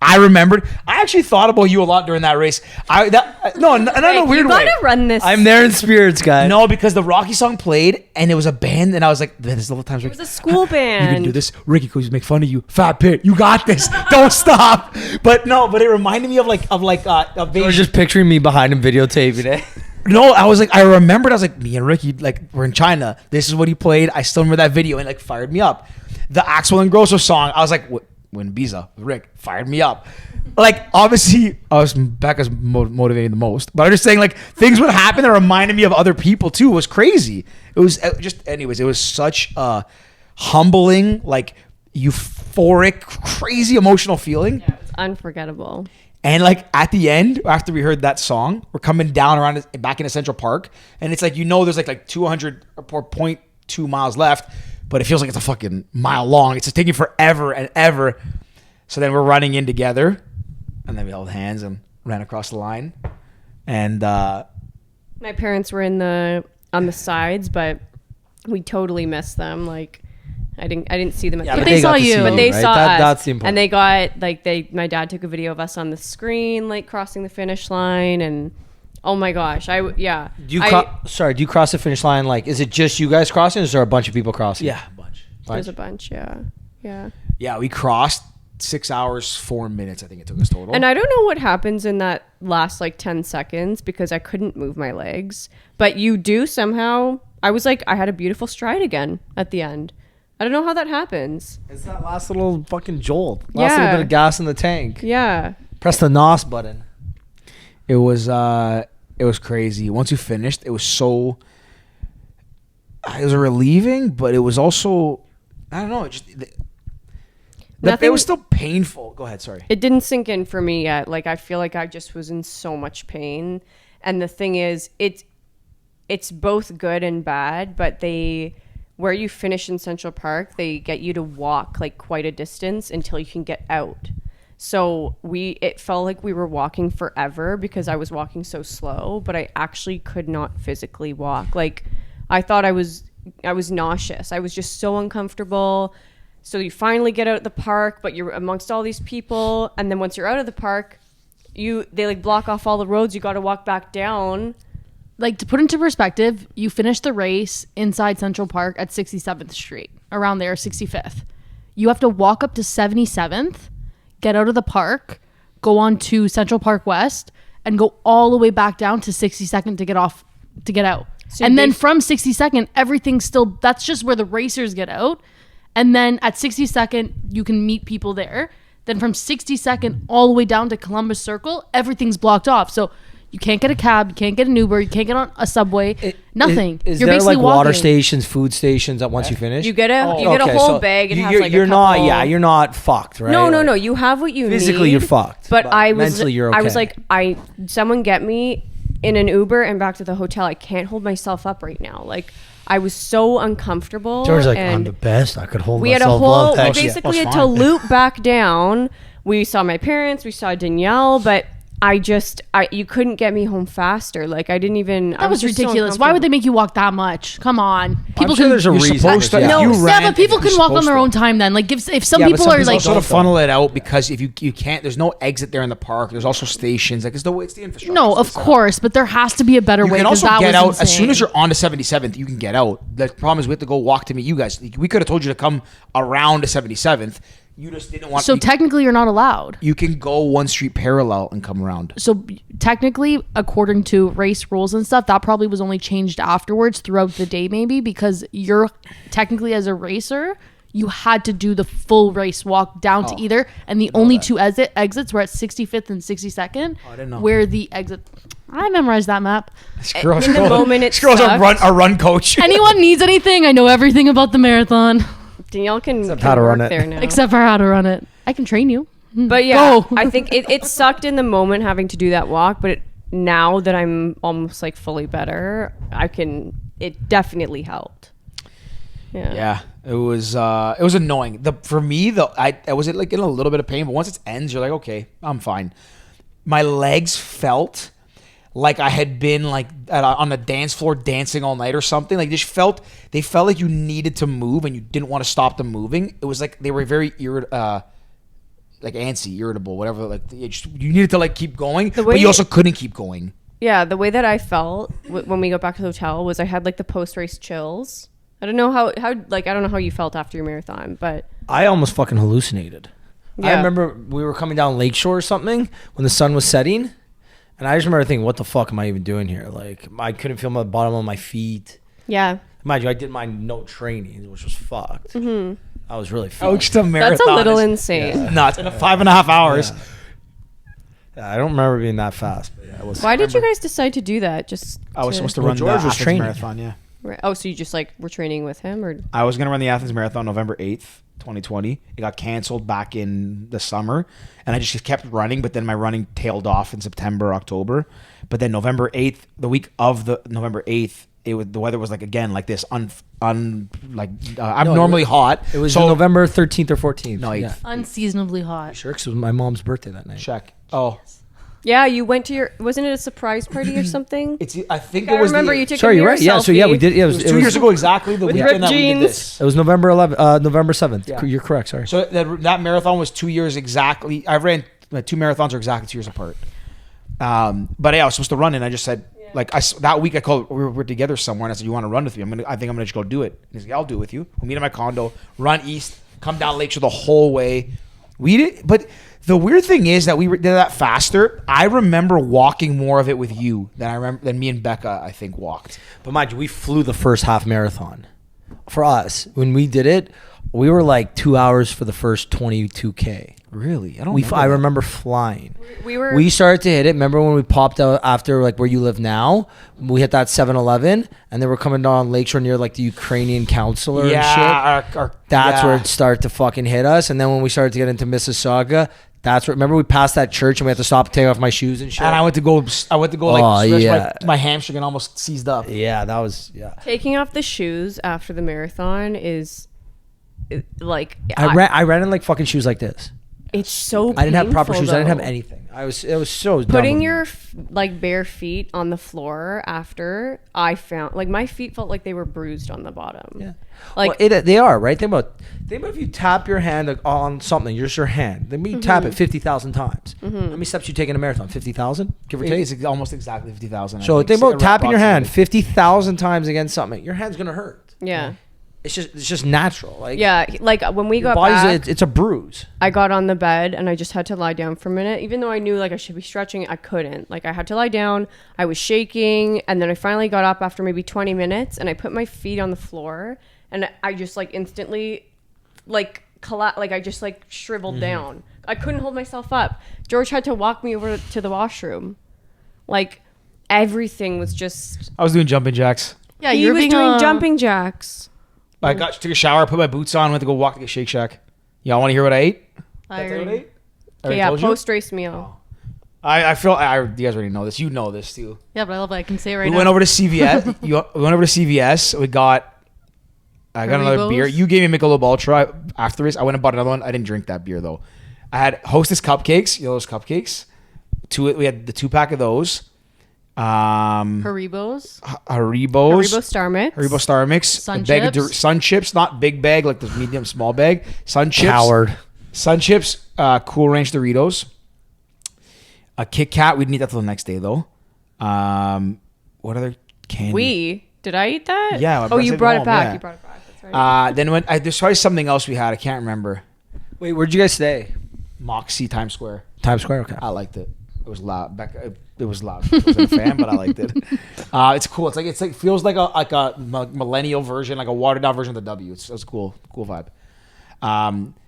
A: I remembered. I actually thought about you a lot during that race. And in a weird
C: you
A: way.
C: gotta run this.
B: I'm there in spirits, guys.
A: No, because the Rocky song played and it was a band, and I was like, "This is all the times."
C: It was a school band.
A: You can do this. Ricky could make fun of you. Fat Pit, you got this. Don't stop. But it reminded me of
B: We're just picturing me behind him videotaping it.
A: No, I remembered. I was like, me and Ricky, like, we're in China. This is what he played. I still remember that video, and like fired me up. The Axel and Grosso song, I was like, when Biza, Rick, fired me up. Like, obviously, Becca's motivating the most, but I'm just saying, like, things would happen that reminded me of other people too. It was crazy. It was anyways, it was such a humbling, like, euphoric, crazy emotional feeling.
C: Yeah, it's unforgettable.
A: And like at the end, after we heard that song, we're coming down around back into Central Park, and it's like, there's like 200 or 0.2 miles left, but it feels like it's a fucking mile long. It's just taking forever and ever. So then we're running in together, and then we held hands and ran across the line. And
C: My parents were on the sides, but we totally missed them. Like I didn't see them at
A: Yeah,
C: the
A: but
C: end.
D: they saw
B: got to
D: you.
B: see
C: But they
B: right?
C: saw us,
B: That's the important.
C: and they got like my dad took a video of us on the screen, like crossing the finish line, and oh my gosh,
B: Do you cross the finish line? Like, is it just you guys crossing, or is there a bunch of people crossing?
A: yeah, a bunch.
C: there's a bunch, yeah.
A: Yeah, we crossed 6 hours 4 minutes. I think it took us total.
C: And I don't know what happens in that last like 10 seconds because I couldn't move my legs, but you do somehow. I was like, I had a beautiful stride again at the end. I don't know how that happens.
B: It's that last little fucking jolt. Last
C: Yeah.
B: little bit of gas in the tank.
C: Yeah.
B: Press the NOS button.
A: It was crazy. Once we finished, it was relieving, but it was also, I don't know, it was still painful. Go ahead, sorry.
C: It didn't sink in for me yet. Like I feel like I just was in so much pain. And the thing is, it's both good and bad, but where you finish in Central Park, they get you to walk like quite a distance until you can get out. So it felt like we were walking forever because I was walking so slow, but I actually could not physically walk. Like I thought I was nauseous. I was just so uncomfortable. So you finally get out of the park, but you're amongst all these people, and then once you're out of the park, they like block off all the roads. You got to walk back down.
D: Like, to put into perspective, you finished the race inside Central Park at 67th Street, around there, 65th. You have to walk up to 77th, get out of the park, go on to Central Park West, and go all the way back down to 62nd to get out.
C: So
D: and then from 62nd, everything's still, that's just where the racers get out. And then at 62nd, you can meet people there. Then from 62nd all the way down to Columbus Circle, everything's blocked off. So you can't get a cab, you can't get an Uber, you can't get on a subway, nothing.
B: Is
D: You're
B: there
D: basically
B: like water
D: walking.
B: stations, food stations that once you finish?
C: You get a whole bag and has like
B: you're
C: a couple.
B: you're not fucked, right?
C: No. You have what you need.
B: Physically, you're fucked.
C: But I was
B: mentally, you're okay.
C: I was like, someone get me in an Uber and back to the hotel. I can't hold myself up right now. Like I was so uncomfortable.
B: George's like, I'm
C: and
B: the best. I could hold
C: we had a
B: myself
C: whole.
B: up.
C: We
B: Thanks.
C: basically
A: Yeah,
C: had
A: that's
C: to
A: fine.
C: loop back down, we saw my parents, we saw Danielle, but you couldn't get me home faster. Like I didn't even.
D: That was ridiculous. Why would they make you walk that much? Come on, people
B: sure
D: can.
B: there's a reason.
A: supposed to.
B: Yeah.
A: If you
D: Yeah,
A: ran,
D: but people
A: if you're
D: can walk on
A: supposed
D: their
A: to.
D: own time. Then, like, if some
B: Yeah, but
D: people
B: some
D: are
B: people
D: like,
A: Sort of funnel it out because if you can't, there's no exit there in the park. There's also stations. Like it's the infrastructure.
D: no, of course, but there has to be a better
A: You
D: way.
A: can
D: 'cause
A: also
D: that
A: get
D: was
A: out as soon
D: insane.
A: as you're on to 77th. You can get out. The problem is we have to go walk to meet you guys. We could have told you to come around to 77th. You just didn't want.
D: So technically, you're not allowed.
A: you can go one street parallel and come around.
D: So technically, according to race rules and stuff, that probably was only changed afterwards throughout the day, maybe because you're technically as a racer, you had to do the full race walk down to either, and the only two exits were at 65th and 62nd.
A: I didn't know.
D: Where the exit. I memorized that map.
C: In the moment it
A: This girl's
C: sucked.
A: a run coach.
D: Anyone needs anything? I know everything about the marathon,
C: Danielle can
B: how to
C: work
B: run it.
C: there now.
D: except for how to run it. I can train you.
C: But yeah,
D: Go.
C: I think it sucked in the moment having to do that walk, but now that I'm almost like fully better, it definitely helped.
A: Yeah, it was annoying. For me though, I was like in a little bit of pain, but once it ends, you're like, okay, I'm fine. My legs felt like I had been like on the dance floor dancing all night or something. Like they felt like you needed to move and you didn't want to stop them moving. It was like they were very like antsy, irritable, whatever. Like you needed to like keep going, but you also couldn't keep going.
C: Yeah, the way that I felt when we got back to the hotel was I had like the post-race chills. I don't know how like I don't know how you felt after your marathon, but
B: I almost fucking hallucinated. I
C: Yeah.
B: remember we were coming down Lakeshore or something when the sun was setting, and I just remember thinking, "What the fuck am I even doing here?" Like I couldn't feel my bottom of my feet.
C: yeah.
B: Mind you, I did my no training, which was fucked.
C: Mm-hmm.
B: I was really fucked.
A: Ouch, the marathon.
C: That's a little
A: is
C: insane.
A: nuts. In 5.5 hours.
B: Yeah, I don't remember being that fast. But yeah, it was.
C: Why did you guys decide to do that? Just
A: I was supposed to
B: Well,
A: run
B: George
A: the
B: was
A: Athens
B: training.
A: Marathon, yeah.
C: Oh, so you just like were training with him, or
A: I was going to run the Athens Marathon November 8th, 2020. It got canceled back in the summer, and I just kept running, but then my running tailed off in September, October. But then November 8th, the week of the November 8th, the weather was like again like this I'm normally hot.
B: It was
A: so
B: November 13th or 14th.
A: No,
B: yeah.
D: Unseasonably hot.
B: Sure, 'cause it was my mom's birthday that night.
A: check. Oh,
C: yeah, you went to wasn't it a surprise party or something?
A: I think
C: I
A: it was
C: remember
A: the,
C: you took
B: Sorry,
C: a
B: you're
C: mirror
B: right. Yeah, so yeah,
C: selfie.
B: we did. Yeah,
A: It was 2 years ago exactly the weekend
C: ripped
A: that we did
C: jeans.
A: this.
B: It was November 11th, November 7th.
A: Yeah.
B: You're correct. Sorry.
A: So that marathon was 2 years exactly. I ran my 2 marathons are exactly 2 years apart. But yeah, I was supposed to run, and I just said that week I called. We're together somewhere, and I said, "You want to run with me? I think I'm gonna just go do it." And he's like, "I'll do it with you. We'll meet at my condo, run east, come down Lakeshore the whole way." We did, but the weird thing is that we did that faster. I remember walking more of it with you than me and Becca. I think walked.
B: But mind you, we flew the first half marathon. For us, when we did it, we were like 2 hours for the first 22K.
A: Really, I don't.
B: I remember flying.
C: We
B: started to hit it. Remember when we popped out after like where you live now? We hit that 7-Eleven, and then we're coming down Lakeshore near like the Ukrainian consular and shit. That's where it started to fucking hit us. And then when we started to get into Mississauga, that's where. Remember we passed that church and we had to stop and take off my shoes and shit.
A: And I went to go like
B: Oh,
A: stretch
B: yeah.
A: my hamstring and almost seized up.
B: Yeah, that was
C: taking off the shoes after the marathon is like
B: I ran in like fucking shoes like this.
C: it's so
B: I didn't have proper
C: painful,
B: shoes. I didn't have
C: though.
B: anything. It was so dumb
C: Putting
B: of me.
C: your like bare feet on the floor after I found like my feet felt like they were bruised on the bottom.
B: Yeah.
C: Like
B: they are, right? Think about if you tap your hand on something, just your hand. Then you tap it 50,000 times. How many steps you take in a marathon? 50,000, give or take.
A: It's almost exactly 50,000.
B: So think about tapping your hand 50,000 times against something. Your hand's gonna hurt.
C: yeah.
B: It's just natural. Like
C: Yeah, like when we
B: your
C: got
B: body's
C: back,
B: it's a bruise.
C: I got on the bed and I just had to lie down for a minute. Even though I knew like I should be stretching, I couldn't. Like I had to lie down. I was shaking, and then I finally got up after maybe 20 minutes, and I put my feet on the floor, and I just like instantly, like I just like shriveled down. I couldn't hold myself up. George had to walk me over to the washroom. Like everything was just.
A: I was doing jumping jacks.
D: Yeah,
C: He
D: you're
C: was
D: being
C: doing jumping jacks.
A: I took a shower, put my boots on, went to go walk to get Shake Shack. Y'all want to hear what I ate?
D: I
A: Did I tell you what I
D: agree.
A: ate? I already
C: Yeah,
A: told you?
C: post race meal.
A: I feel you guys already know this. You know this too.
D: Yeah, but I love it. I can say it right
A: We
D: now.
A: went over to CVS. We went over to CVS. I got another
D: Haribos?
A: beer. You gave me Michelob Ultra after this. I went and bought another one. I didn't drink that beer though. I had Hostess cupcakes. You know those cupcakes? We had the 2-pack of those.
D: Haribos.
C: Haribo Star Mix.
A: Haribo Star Mix.
D: Sun
A: a bag of
D: Chips.
A: Sun Chips, not big bag like the medium small bag. Sun Chips.
B: Coward.
A: Sun Chips. Cool Ranch Doritos. A Kit Kat. We didn't eat that till the next day though. What other candy?
C: Did I eat that?
A: Yeah,
C: Oh,
A: I
C: you
A: said
C: brought
A: home,
C: it back.
A: yeah.
C: You brought it back. That's right.
A: Then there's probably something else we had. I can't remember.
B: Wait, where'd you guys stay?
A: Moxie Times Square.
B: Times Square. Okay.
A: I liked it. It was loud. Becca, it was loud. I wasn't a fan, but I liked it. It's cool. It's like feels like a millennial version, like a watered down version of the W. It's a cool vibe.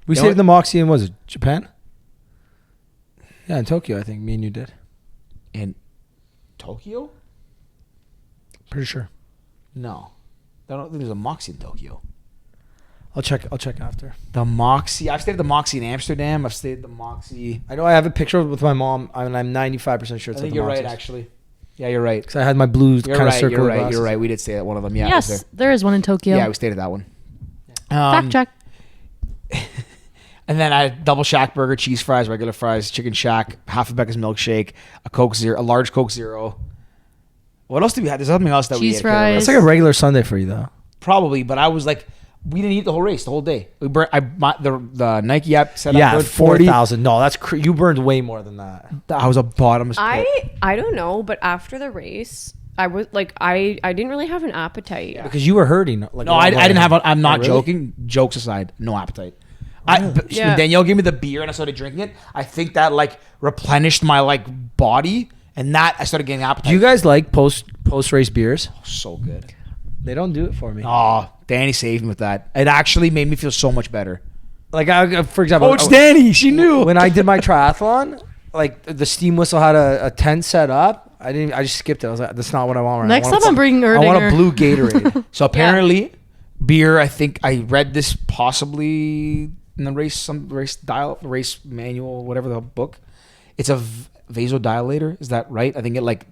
B: We stayed in the Moxie in, was it Japan? Yeah, in Tokyo, I think me and you did.
A: In Tokyo?
B: Pretty sure.
A: No, I don't think there's a Moxie in Tokyo.
B: I'll check after.
A: The Moxie. I've stayed at the Moxie in Amsterdam. I've stayed at the Moxie.
B: I know I have a picture with my mom, and I'm 95% sure it's
A: I
B: at
A: think
B: the
A: you're
B: Moxie's.
A: right, actually. Yeah, you're right.
B: Because I had my blue
A: You're
B: kind of
A: right.
B: circle.
A: You're right.
B: glasses.
A: You're right. We did stay at one of them. Yeah. it was
D: Yes, there is one in Tokyo.
A: there. Yeah, we stayed at that one.
D: Fact check.
A: And then I had double Shack burger, cheese fries, regular fries, chicken shack, half a Becca's milkshake, a large Coke Zero. What else did we have? There's something else that we
D: Cheese
A: ate. I can't remember.
B: It's like a regular Sunday for you, though.
A: Probably, but I was like, we didn't eat the whole race, the whole day. We burned. The Nike app said I
B: Yeah,
A: burned 40.
B: 4,000. No, that's you burned way more than that.
A: I was a bottomless pit.
C: I don't know, but after the race, I was like, I didn't really have an appetite.
A: Yeah.
B: Because you were hurting. Like,
A: No, I didn't have. I'm not
B: really?
A: joking. Jokes aside, no appetite. When
C: Yeah.
A: Danielle gave me the beer and I started drinking it, I think that like replenished my like body, and that I started getting appetite.
B: Do you guys like post race beers?
A: So good.
B: They don't do it for me.
A: Oh, Danny saved me with that. It actually made me feel so much better.
B: Like for example,
A: Coach Danny, she knew.
B: when I did my triathlon, like the steam whistle had a tent set up. I just skipped it. I was like, that's not what I want right
D: Next
B: now.
D: time I'm bringing
B: I want a
D: Erdinger.
B: blue Gatorade.
A: So apparently, beer. I think I read this possibly in the race manual, whatever the book. It's a vasodilator. Is that right? I think it like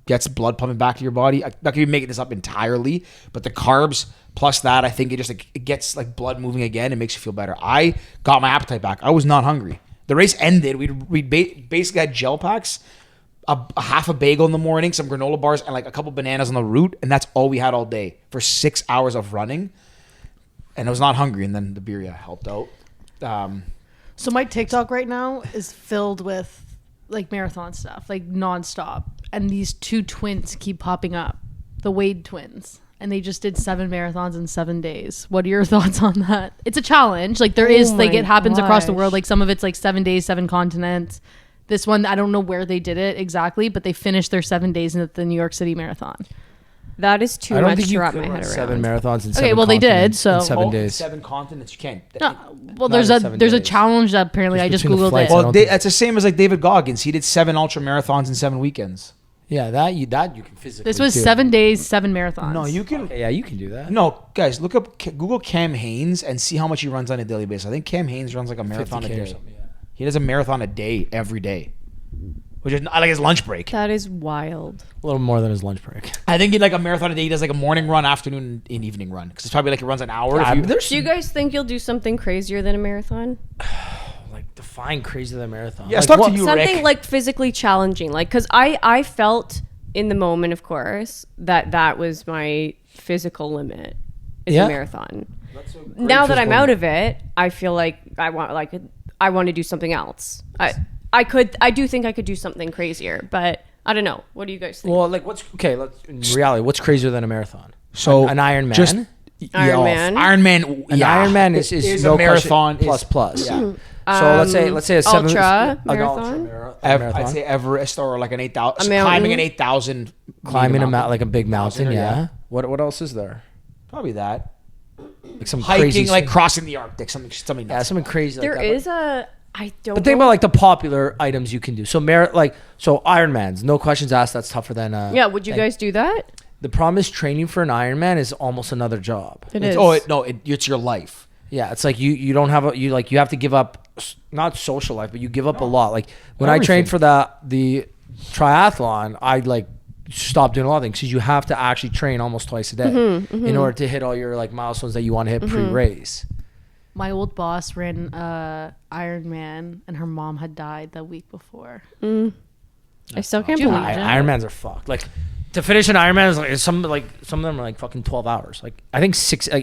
A: gets blood pumping back to your body. I could be making this up entirely, but the carbs plus that, I think it just like, it gets like blood moving again. It makes you feel better. I got my appetite back. I was not hungry. The race ended. We basically had gel packs. A half a bagel in the morning, some granola bars, and like a couple bananas on the route, and that's all we had all day for 6 hours of running. And I was not hungry, and then the beer helped out.
D: So my TikTok right now is filled with like marathon stuff, like nonstop. And these two twins keep popping up, the Wade twins. And they just did 7 marathons in 7 days. What are your thoughts on that? It's a challenge. Like there is, like it happens across the world. Like some of it's like 7 days, 7 continents. This one, I don't know where they did it exactly, but they finished their 7 days at the New York City Marathon.
C: That is too
B: I don't
C: much
B: think
C: to
B: you
C: wrap
B: could
C: my
B: run
C: head
B: 7
C: around.
B: marathons in 7
D: Okay, well, they did,
B: continents
D: so-
B: in 7
A: Oh,
B: days.
A: 7 continents, you can't.
D: No, well,
B: Not
D: there's
B: in
D: a
B: 7
D: there's a
B: days.
D: challenge that apparently I just
B: between the
D: googled
B: flights,
D: it.
B: I
A: Well,
B: don't think-
A: it's the same as like David Goggins. He did 7 ultra marathons in 7 weekends.
B: Yeah, that you can physically.
D: This was
B: do.
D: 7 days, 7 marathons.
A: No, you can.
B: Okay, yeah, you can do that.
A: No, guys, look up Google Cam Hanes and see how much he runs on a daily basis. I think Cam Hanes runs like a marathon a
B: 50K or
A: day.
B: something, yeah.
A: He does a marathon a day every day, which is not like his lunch break.
C: That is wild.
B: A little more than his lunch break.
A: I think in like a marathon a day, he does like a morning run, afternoon, and evening run because it's probably like it runs an hour. If you-
C: Do you guys think you'll do something crazier than a marathon?
B: Like define crazy than a marathon.
A: Yeah, let's
B: Like,
A: talk to
B: what-
A: you,
C: Something
A: Rick.
C: like physically challenging. Like, because I felt in the moment, of course, that was my physical limit is
B: Yeah.
C: a marathon. Now that I'm out of it, I feel like I want to do something else. I do think I could do something crazier, but I don't know. What do you guys think?
B: Well, like in reality, what's crazier than a marathon?
A: So
B: an Ironman.
A: just
C: Ironman?
A: Ironman.
B: An
A: yeah.
B: Ironman is
A: a
B: no
A: marathon
B: question, plus.
A: Yeah.
B: So let's say a 7
C: ultra
B: an
C: marathon?
B: marathon.
A: I'd say Everest or like an 8,000.
C: A mountain?
A: Climbing an 8,000.
B: climbing
A: mountain.
B: like a big mountain.
A: Mountain,
B: Yeah.
A: yeah.
B: What else is there?
A: Probably that.
B: Like some crazy
A: Hiking, like
B: stuff.
A: crossing the Arctic, something.
B: Yeah,
A: Nuts.
B: something crazy. Like
C: There
B: that.
C: is a. I don't.
B: But think
C: know.
B: about like the popular items you can do. So Ironmans, no questions asked. That's tougher than.
C: Yeah, would you guys do that?
B: The problem is training for an Ironman is almost another job.
C: It
A: It's,
C: is.
A: it's your life.
B: Yeah, it's like you don't have you have to give up not social life, but you give up a lot. Like when I trained for the triathlon, I like stopped doing a lot of things because you have to actually train almost twice a day in order to hit all your like milestones that you want to hit pre-race.
D: My old boss ran Ironman, and her mom had died the week before.
C: I still can't
D: Do you
C: believe
D: imagine?
C: it.
B: Ironmans are fucked. Like to finish an Ironman is like some of them are like fucking 12 hours. Like I think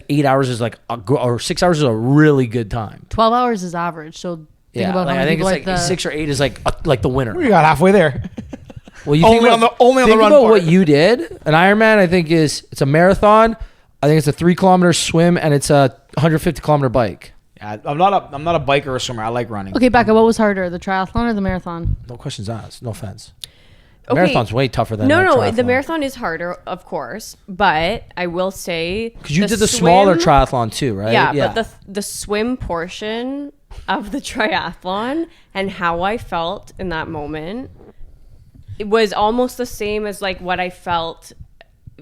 B: 8 hours is like or 6 hours is a really good time.
D: 12 hours is average. So think about
B: like,
D: how
B: I
D: many
B: think it's
D: people
B: like
D: at the
B: 6 or 8 is like the winner.
A: We got halfway there.
B: Well, you
A: Only
B: think
A: on the- only on the
B: think
A: run
B: about
A: part.
B: what you did. An Ironman, I think it's a marathon. I think it's a 3 kilometer swim and it's a 150 kilometer bike.
A: Yeah, I'm not a biker or a swimmer. I like running.
D: Okay, Becca, what was harder, the triathlon or the marathon?
B: No questions asked. No offense.
C: Okay.
B: Marathon's way tougher than
C: No,
B: triathlon.
C: the marathon is harder, of course, but I will say
B: Because you did the smaller triathlon too, right?
C: Yeah, but the swim portion of the triathlon and how I felt in that moment, it was almost the same as like what I felt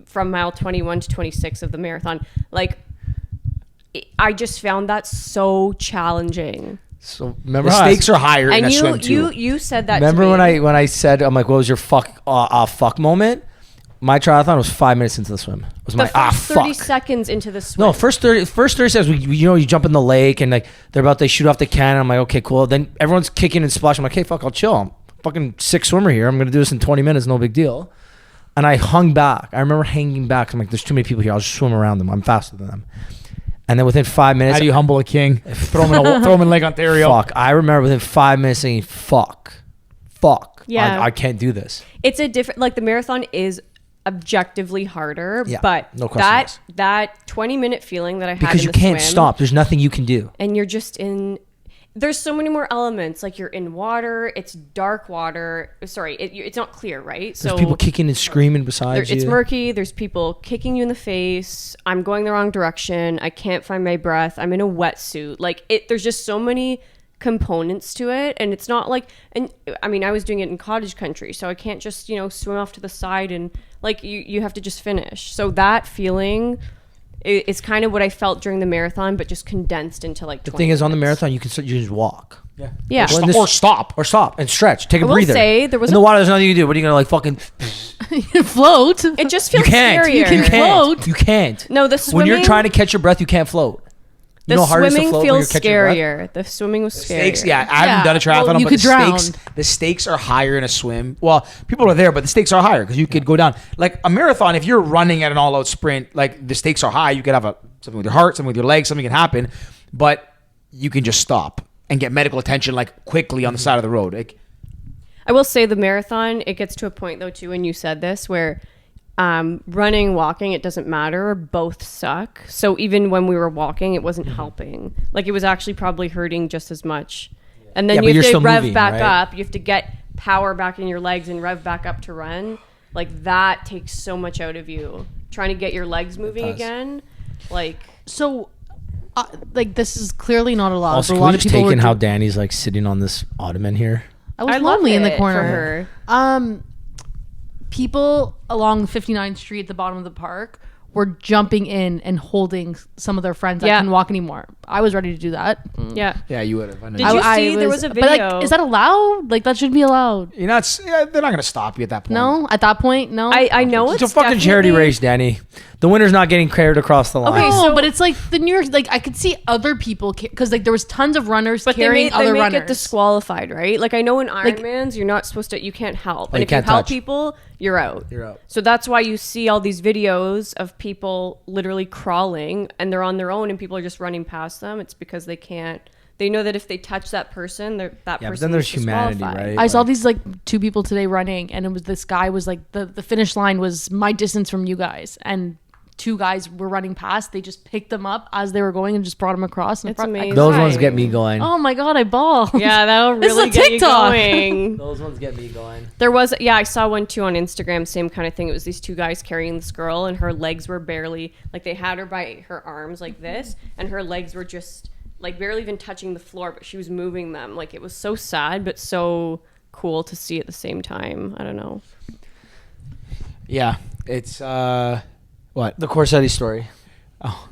C: from mile 21 to 26 of the marathon. Like, I just found that so challenging.
B: So remember
A: The
B: how
A: stakes are higher in
C: And
A: a swim too.
C: you said that.
B: Remember
C: to me.
B: when I said, I'm like, what was your fuck moment? My triathlon was 5 minutes into the swim. It was
C: the
B: my
C: first 30
B: fuck.
C: seconds into the swim.
B: No, first 30 seconds, you jump in the lake and like they shoot off the cannon. I'm like, okay, cool. Then everyone's kicking and splashing. I'm like, hey, fuck, I'll chill. I'm fucking sick swimmer here. I'm gonna do this in 20 minutes, no big deal. And I hung back. I remember hanging back. I'm like, there's too many people here. I'll just swim around them. I'm faster than them. And then within 5 minutes,
A: How do you humble a king? Throw him in Lake Ontario.
B: fuck. I remember within 5 minutes saying, fuck.
C: Yeah.
B: I can't do this.
C: It's a different, like the marathon is objectively harder,
B: Yeah,
C: but
B: no question
C: that 20-minute feeling that I had
B: Because
C: in
B: you
C: the
B: can't
C: swim,
B: stop. There's nothing you can do.
C: and you're just in. There's so many more elements. Like you're in water. It's dark water. Sorry, it's not clear, right?
B: There's people kicking and screaming besides you.
C: It's murky. There's people kicking you in the face. I'm going the wrong direction. I can't find my breath. I'm in a wetsuit. Like there's just so many components to it, and it's not like. And I mean, I was doing it in cottage country, so I can't just swim off to the side and like you have to just finish. So that feeling is kind of what I felt during the marathon, but just condensed into like.
B: The
C: 20
B: thing is, on the
C: minutes.
B: marathon, you just walk.
C: Yeah.
A: Or stop.
B: Or stop and stretch. Take a
C: I will
B: breather.
C: say there was
B: in the water, there's nothing you can do. What are you going to like fucking...
D: Float.
C: It just
B: You
C: feels
B: can't.
C: scarier.
B: You can't.
D: Float.
B: You can't.
C: No, the
B: When
C: swimming.
B: you're trying to catch your breath, you can't float. You
C: the
B: know how hard it is to
C: swimming
B: float when you're
C: feels
B: catching your breath?
C: scarier. The swimming was scarier.
A: Stakes, yeah. I haven't
D: Yeah.
A: done a triathlon,
D: Well, you
A: but
D: could
A: the stakes are higher in a swim. Well, people are there, but the stakes are higher because you could go down. Like a marathon, if you're running at an all-out sprint, like the stakes are high. You could have something with your heart, something with your legs, something can happen, but you can just stop and get medical attention like quickly on the side of the road. Like,
C: I will say the marathon, it gets to a point though too, and you said this, where running, walking, it doesn't matter. Both suck. So even when we were walking, it wasn't helping. Like it was actually probably hurting just as much. And then
B: Yeah, but
C: you
B: you're
C: have to
B: still
C: rev
B: moving,
C: back
B: right?
C: up. You have to get power back in your legs and rev back up to run. Like that takes so much out of you. Trying to get your legs moving
B: does.
C: again. Like
D: So, like, this is clearly not allowed.
B: Also,
D: but a
B: can
D: lot
B: we
D: of
B: just
D: people
B: take
D: were
B: in how Danny's like sitting on this ottoman here?
D: I was
C: I love
D: lonely in the
C: it
D: corner.
C: for her.
D: People along 59th Street at the bottom of the park were jumping in and holding some of their friends that
C: Yeah.
D: couldn't walk anymore. I was ready to do that.
C: Yeah.
A: yeah, you would have. I know.
C: Did you see there was a
D: But like,
C: video?
D: is that allowed? Like, that should be allowed.
A: You're not. Yeah, they're not going to stop you at that point.
D: No, at that point, no.
C: I know
B: It's a fucking charity
C: definitely-
B: race, Danny. The winner's not getting carried across the line.
C: Okay,
D: No,
C: so-
D: but it's like the New York. Like, I could see other people because like there was tons of runners
C: But
D: carrying
C: they
D: other
C: may
D: runners.
C: get disqualified, right? Like I know in
D: Like-
C: Ironmans, you're not supposed to. You can't help, and
B: you
C: if you
B: can't
C: help
B: touch.
C: people, you're out.
B: You're out.
C: So that's why you see all these videos of people literally crawling, and they're on their own, and people are just running past them. It's because they can't. They know that if they touch that person, that
B: but
C: person
B: then there's
C: is
B: humanity,
C: disqualified.
B: right?
D: I saw these like two people today running, and it was this guy was like the finish line was my distance from you guys, and two guys were running past. They just picked them up as they were going and just brought them across. And
C: It's amazing.
B: Those ones get me going.
D: Oh my god, I bawled.
C: Yeah, that'll
D: This is
C: really
D: a
C: get you
D: TikTok.
C: going.
B: Those ones get me going.
C: There was, I saw one too on Instagram, same kind of thing. It was these two guys carrying this girl, and her legs were barely, like they had her by her arms like this, and her legs were just like barely even touching the floor, but she was moving them. Like it was so sad, but so cool to see at the same time. I don't know.
A: Yeah, it's what?
B: The Corsetti story.
A: Oh,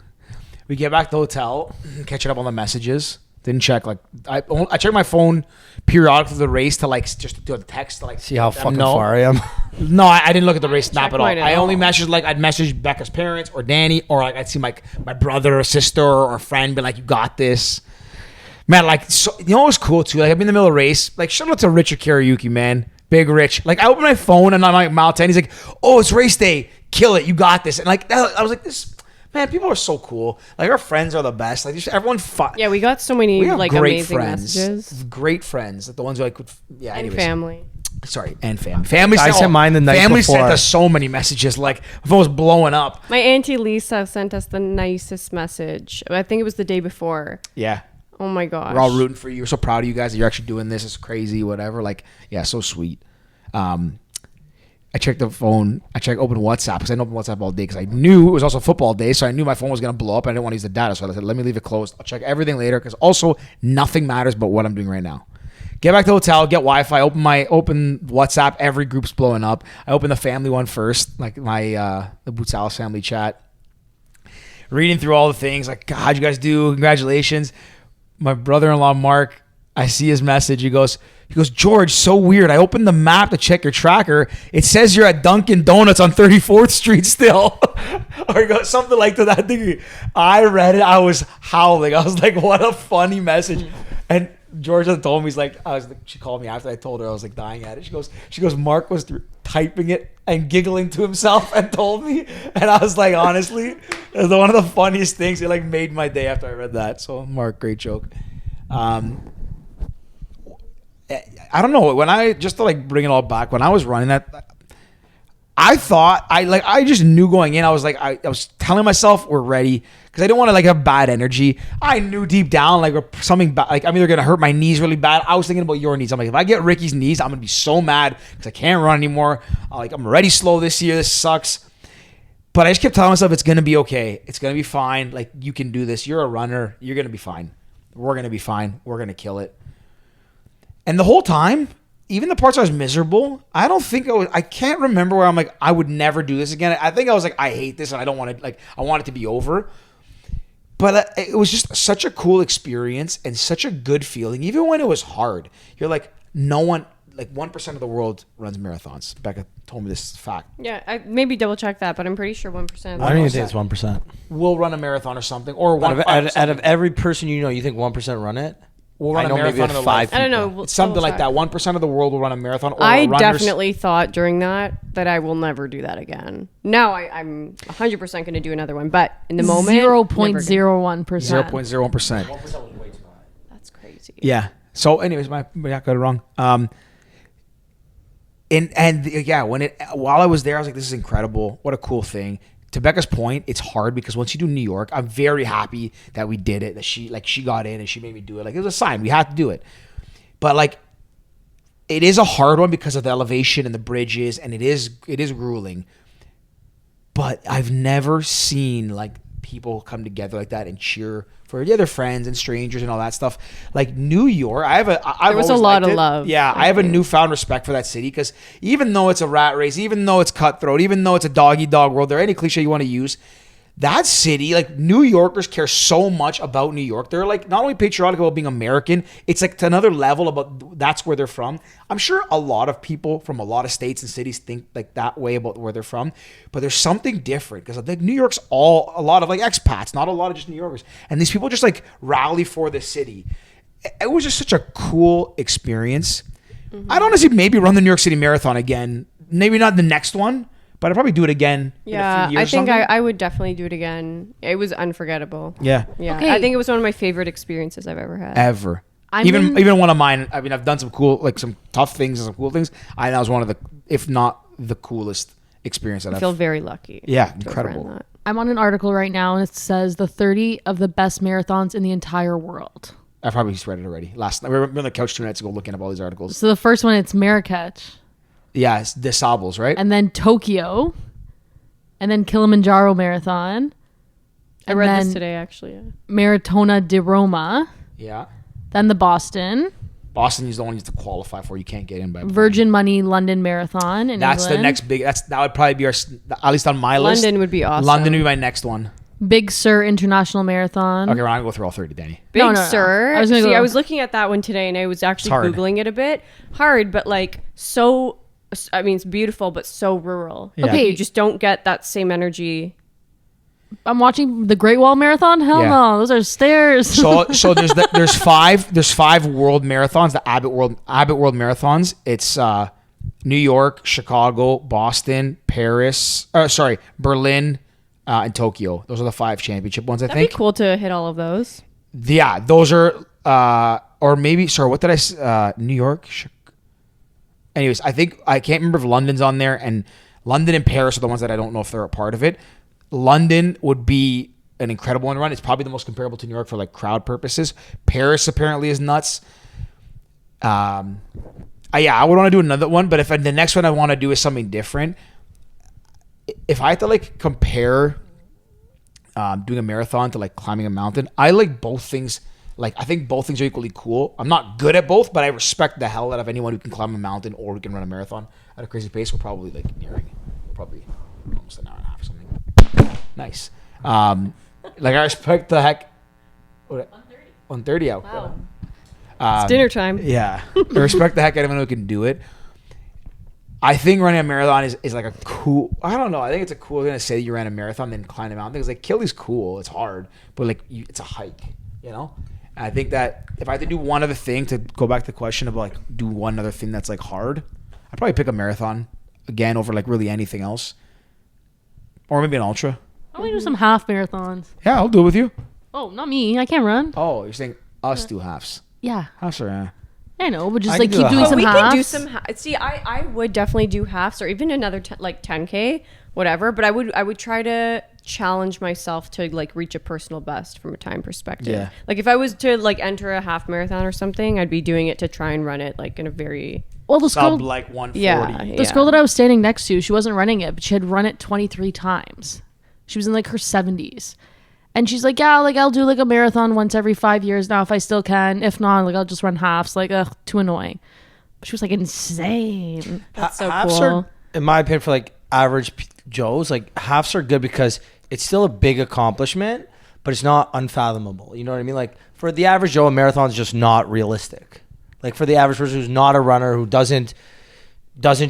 A: we get back to the hotel, catching up on the messages. Didn't check. Like I check my phone periodically for the race to like just to do a text to like
B: See how
A: let them
B: fucking
A: know.
B: far I am.
A: No, I didn't look at the race snap
C: check
A: at all.
C: mine at
A: I only
C: all.
A: messaged like I'd message Becca's parents or Danny or like I'd see my brother or sister or friend be like, "You got this." Man, like, so, you know what was cool too? Like, I'm in the middle of a race. Like, shout out to Richard Karaoke, man. Big Rich. Like, I open my phone and I'm like, mile 10. He's like, "Oh, it's race day. Kill it. You got this." And like, I was like, this, man, people are so cool. Like, our friends are the best. Like, just everyone fun.
C: Yeah, we got so many
A: We have
C: like
A: great
C: amazing
A: friends.
C: messages.
A: Great friends. Like, the ones who like, yeah,
C: And
A: anyways.
C: family.
A: Sorry, and family. Family
B: I sent mine the night
A: Family
B: before.
A: sent us so many messages. Like, my phone was blowing up.
C: My auntie Lisa sent us the nicest message. I think it was the day before.
A: Yeah.
C: Oh my gosh.
A: We're all rooting for you. We're so proud of you guys that you're actually doing this. It's crazy, whatever. Like, yeah, so sweet. I checked the phone. Open WhatsApp because I didn't open WhatsApp all day because I knew it was also football day. So I knew my phone was going to blow up and I didn't want to use the data. So I said, let me leave it closed. I'll check everything later because also nothing matters but what I'm doing right now. Get back to the hotel, get Wi-Fi, open WhatsApp. Every group's blowing up. I open the family one first, like my the Boutsalis family chat. Reading through all the things, like, how'd you guys do? Congratulations. My brother-in-law, Mark, I see his message. He goes, "George, so weird. I opened the map to check your tracker. It says you're at Dunkin' Donuts on 34th Street still." Or he goes, something like that. I think I read it. I was howling. I was like, what a funny message. And Georgia told me, she called me after I told her I was like dying at it. She goes, Mark was typing it and giggling to himself and told me. And I was like, honestly, it was one of the funniest things. It like made my day after I read that. So Mark, great joke. I don't know. When I just to like bring it all back, when I was running that, I thought I just knew going in. I was like, I was telling myself we're ready because I didn't want to like have bad energy. I knew deep down like something bad. Like I'm either gonna hurt my knees really bad. I was thinking about your knees. I'm like, if I get Ricky's knees, I'm gonna be so mad because I can't run anymore. I'm already slow this year. This sucks. But I just kept telling myself it's gonna be okay. It's gonna be fine. Like you can do this. You're a runner. You're gonna be fine. We're gonna be fine. We're gonna kill it. And the whole time, even the parts I was miserable, I can't remember where I'm like, I would never do this again. I think I was like, I hate this and I don't want it, I want it to be over. But it was just such a cool experience and such a good feeling. Even when it was hard, you're like, no one, like 1% of the world runs marathons. Becca told me this fact.
C: Yeah, I maybe double check that, but I'm pretty sure 1%.
B: I don't even think it's 1%.
A: We'll run a marathon or something. Or one
B: Out of every person you know, you think 1% run it?
A: we'll run
B: I
A: a
B: know maybe
A: marathon in
B: it's
A: the life.
B: 5
C: I don't know.
B: people.
A: It's something like that. 1% of the world will run a marathon. Or
C: I
A: runners.
C: definitely thought during that I will never do that again. Now I'm 100% going to do another one, but in the moment,
D: 0.01%.
A: 0.01%.
C: That's crazy.
A: Yeah. So, anyways, I got it wrong. While I was there, I was like, this is incredible. What a cool thing. To Becca's point, it's hard because once you do New York, I'm very happy that we did it. That she got in and she made me do it. Like it was a sign we had to do it. But like, it is a hard one because of the elevation and the bridges, and it is grueling. But I've never seen like people come together like that and cheer for the other friends and strangers and all that stuff. Like New York, there was
C: a lot of love.
A: Yeah, I have a newfound respect for that city because even though it's a rat race, even though it's cutthroat, even though it's a dog-eat-dog world, there any cliche you want to use, that city, like New Yorkers care so much about New York. They're like not only patriotic about being American, it's like to another level about that's where they're from. I'm sure a lot of people from a lot of states and cities think like that way about where they're from, but there's something different because I think New York's a lot of like expats, not a lot of just New Yorkers. And these people just like rally for the city. It was just such a cool experience. Mm-hmm. I'd honestly maybe run the New York City Marathon again. Maybe not the next one, but I'd probably do it again.
C: Yeah,
A: in a few years
C: I think
A: or something.
C: I would definitely do it again. It was unforgettable.
A: Yeah.
C: Yeah.
D: Okay.
C: I think it was one of my favorite experiences I've ever had.
A: Ever.
D: I'm
A: Even
D: in-
A: one of mine. I mean, I've done some cool, like some tough things and some cool things. That was one of the, if not the coolest experience that
C: I
A: I've.
C: feel very lucky.
A: Yeah,
C: to have
A: incredible.
C: ran that.
D: I'm on an article right now, and it says the 30 of the best marathons in the entire world.
A: I probably just read it already. Last night we were on the couch 2 nights ago looking up all these articles.
D: So the first one, it's Marrakech,
A: Yeah, it's the Sables, right?
D: and then Tokyo, and then Kilimanjaro Marathon.
C: I
D: and
C: read
D: then
C: this today, actually. Yeah.
D: Maratona di Roma,
A: Yeah.
D: then the Boston,
A: Boston is the one you have to qualify for. You can't get in by.
D: Virgin Money London Marathon in
A: That's the
D: England.
A: next big. That would probably be our, at least on my list.
C: London would be awesome.
A: London would be my next one.
D: Big Sur International Marathon.
A: Okay, we're not gonna go through all 30, Danny.
C: Big
D: No.
C: Sur.
D: I was gonna
C: See,
D: go-
C: I was looking at that one today, and I was actually
A: hard.
C: Googling it a bit. Hard, but like so. I mean, it's beautiful, but so rural.
A: Yeah.
D: Okay.
C: You just don't get that same energy.
D: I'm watching the Great Wall Marathon. Hell
A: Yeah.
D: no, those are stairs.
A: So there's five world marathons, the Abbott World Marathons. It's New York, Chicago, Boston, Paris, Berlin, and Tokyo. Those are the 5 championship ones, I
C: That'd
A: think.
C: be cool to hit all of those.
A: Yeah, those are or maybe what did New York? Anyways, I can't remember if London's on there, and London and Paris are the ones that I don't know if they're a part of it. London would be an incredible one to run. It's probably the most comparable to New York for like crowd purposes. Paris apparently is nuts. I would want to do another one, but if the next one I want to do is something different, if I had to like compare doing a marathon to like climbing a mountain, I like both things. Like, I think both things are equally cool. I'm not good at both, but I respect the hell out of anyone who can climb a mountain or who can run a marathon at a crazy pace. We're probably like nearing, almost an hour and a half or something. Nice. Like, I respect the heck. 1:30 out.
C: Wow. It's dinner time.
A: Yeah. I respect the heck out of anyone who can do it. I think running a marathon is like a cool, I don't know. I think it's a cool thing to say that you ran a marathon then climb a mountain. Because like Killy's cool. It's hard. But like it's a hike, you know? And I think that if I had to do one other thing, to go back to the question of like do one other thing that's like hard, I'd probably pick a marathon again over like really anything else. Or maybe an ultra.
D: I want to do some half marathons.
A: Yeah, I'll do it with you.
D: Oh, not me. I can't run.
A: Oh, you're saying us do halves.
D: Yeah,
A: Halves are,
D: I know, but just
B: I
D: like
B: can do
D: keep
B: a
D: doing
B: half.
D: some
C: we
D: halves.
C: can do some. See, I would definitely do halves or even another 10K, whatever. But I would try to challenge myself to like reach a personal best from a time perspective.
A: Yeah.
C: Like if I was to like enter a half marathon or something, I'd be doing it to try and run it like in a very
D: Well, the
A: sub
D: girl,
A: like 140.
C: yeah.
D: this girl that I was standing next to, she wasn't running it, but she had run it 23 times. She was in like her 70s. And she's like, yeah, like I'll do like a marathon once every 5 years now if I still can. If not, like I'll just run halves. Like, ugh, too annoying. But she was like insane.
C: That's so
B: halves
C: cool.
B: are, in my opinion, for like average Joes, like halves are good because it's still a big accomplishment, but it's not unfathomable. You know what I mean? Like for the average Joe, a marathon is just not realistic. Like for the average person who's not a runner, who doesn't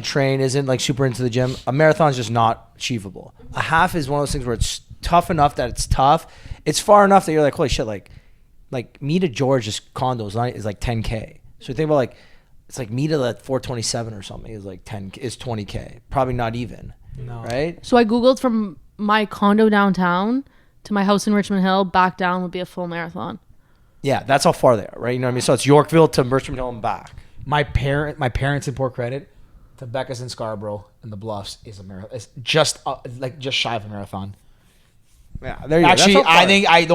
B: train, isn't like super into the gym, a marathon is just not achievable. A half is one of those things where it's tough enough that it's tough. It's far enough that you're like, holy shit, like me to George's condo is like 10K. So you think about like, it's like me to the 427 or something is like 20K. Probably not even. No. Right?
D: So I Googled from my condo downtown to my house in Richmond Hill, back down would be a full marathon.
B: Yeah, that's how far they are, right? You know what I mean? So it's Yorkville to Richmond Hill and back.
A: My parents in Port Credit to Becca's in Scarborough and the Bluffs is a marathon. It's just shy of a marathon.
B: Yeah, there you
A: Actually,
B: go. That's how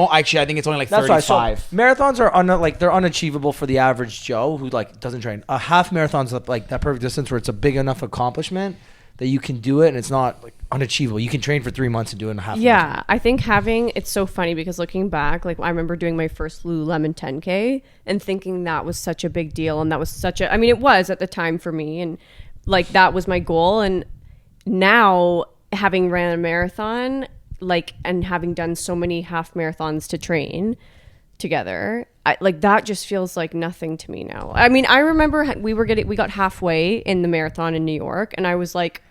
B: far.
A: I think it's only like
B: That's why. So
A: 35.
B: marathons are they're unachievable for the average Joe who like doesn't train. A half marathon's like that perfect distance where it's a big enough accomplishment that you can do it and it's not like unachievable. You can train for 3 months and do it in a half.
C: Yeah, I think it's so funny because looking back, like I remember doing my first Lululemon 10K and thinking that was such a big deal. And that was I mean, it was at the time for me. And like, that was my goal. And now having ran a marathon, like, and having done so many half marathons to train together, like that just feels like nothing to me now. I mean, I remember we got halfway in the marathon in New York and I was like,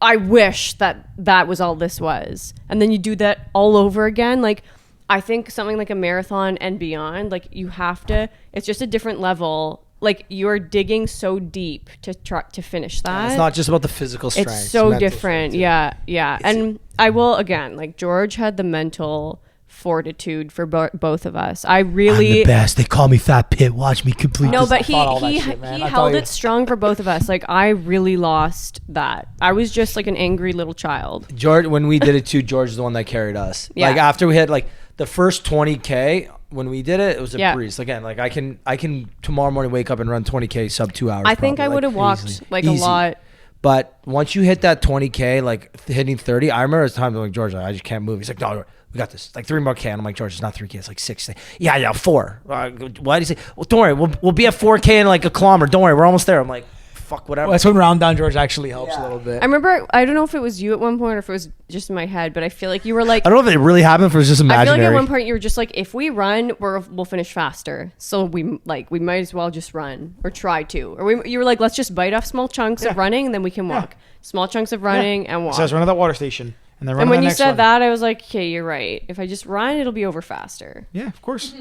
C: I wish that was all this was. And then you do that all over again. Like, I think something like a marathon and beyond, like you have to, it's just a different level. Like you're digging so deep to try to finish that.
B: It's not just about the physical strength.
C: It's so
B: mental
C: different.
B: strength.
C: Yeah. And I will, again, like George had the mental fortitude for both of us.
B: I'm the best. They call me Fat Pit. Watch me complete.
C: No,
B: this.
C: but
A: I thought all that shit, man.
C: he
A: I
C: held
A: thought
C: it strong for both of us. Like I really lost that. I was just like an angry little child.
B: George, when we did it too, George is the one that carried us.
C: Yeah.
B: Like after we had like the first 20K, when we did it, it was a
C: Yeah.
B: breeze. Again, like I can tomorrow morning wake up and run 20K sub 2 hours.
C: I think I
B: probably,
C: would have walked
B: easily.
C: like
B: Easy.
C: a lot.
B: But once you hit that 20K, like hitting 30, I remember at the time, like, George, I just can't move. He's like, no, we got this. Like 3 more K. And I'm like, George, it's not 3K. It's like 6. Yeah, 4. Why do you say? Well, don't worry. We'll be at 4K in like a kilometer. Don't worry. We're almost there. I'm like, fuck, whatever.
A: Well, that's when round down George actually helps a little bit.
C: I remember, I don't know if it was you at one point or if it was just in my head, but I feel like you were like,
B: I don't know if it really happened, if it was just
C: I feel
B: imaginary.
C: like at one point you were just like, if we run, we'll finish faster. So we might as well just run or try to. Or you were like, let's just bite off small chunks of running and then we can walk. Small chunks of running and walk.
A: So I was running that water station. And then
C: And when you said that, I was like, okay, you're right. If I just run, it'll be over faster.
A: Yeah, of course.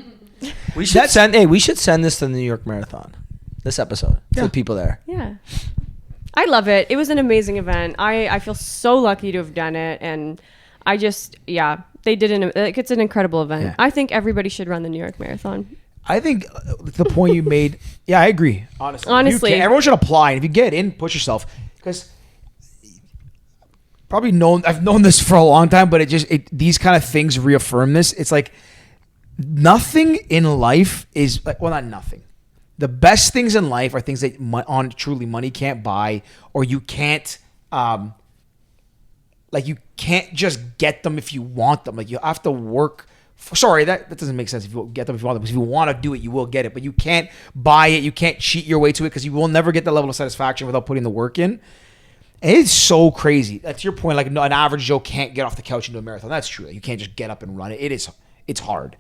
B: we should send this to the New York Marathon. This episode to the people there.
C: Yeah. I love it. It was an amazing event. I feel so lucky to have done it. And I just, they did it's an incredible event.
A: Yeah.
C: I think everybody should run the New York Marathon.
A: I think the point you made, I agree. Honestly.
C: Honestly.
A: Everyone should apply. And if you get in, push yourself. Because I've known this for a long time, but these kind of things reaffirm this. It's like nothing in life is like, well, not nothing. The best things in life are things that truly money can't buy, or you can't, you can't just get them if you want them. Like you have to work. That doesn't make sense. If you get them if you want them, because if you want to do it, you will get it. But you can't buy it. You can't cheat your way to it because you will never get that level of satisfaction without putting the work in. And it's so crazy. That's your point. Like an average Joe can't get off the couch and do a marathon. That's true. You can't just get up and run it. It's hard.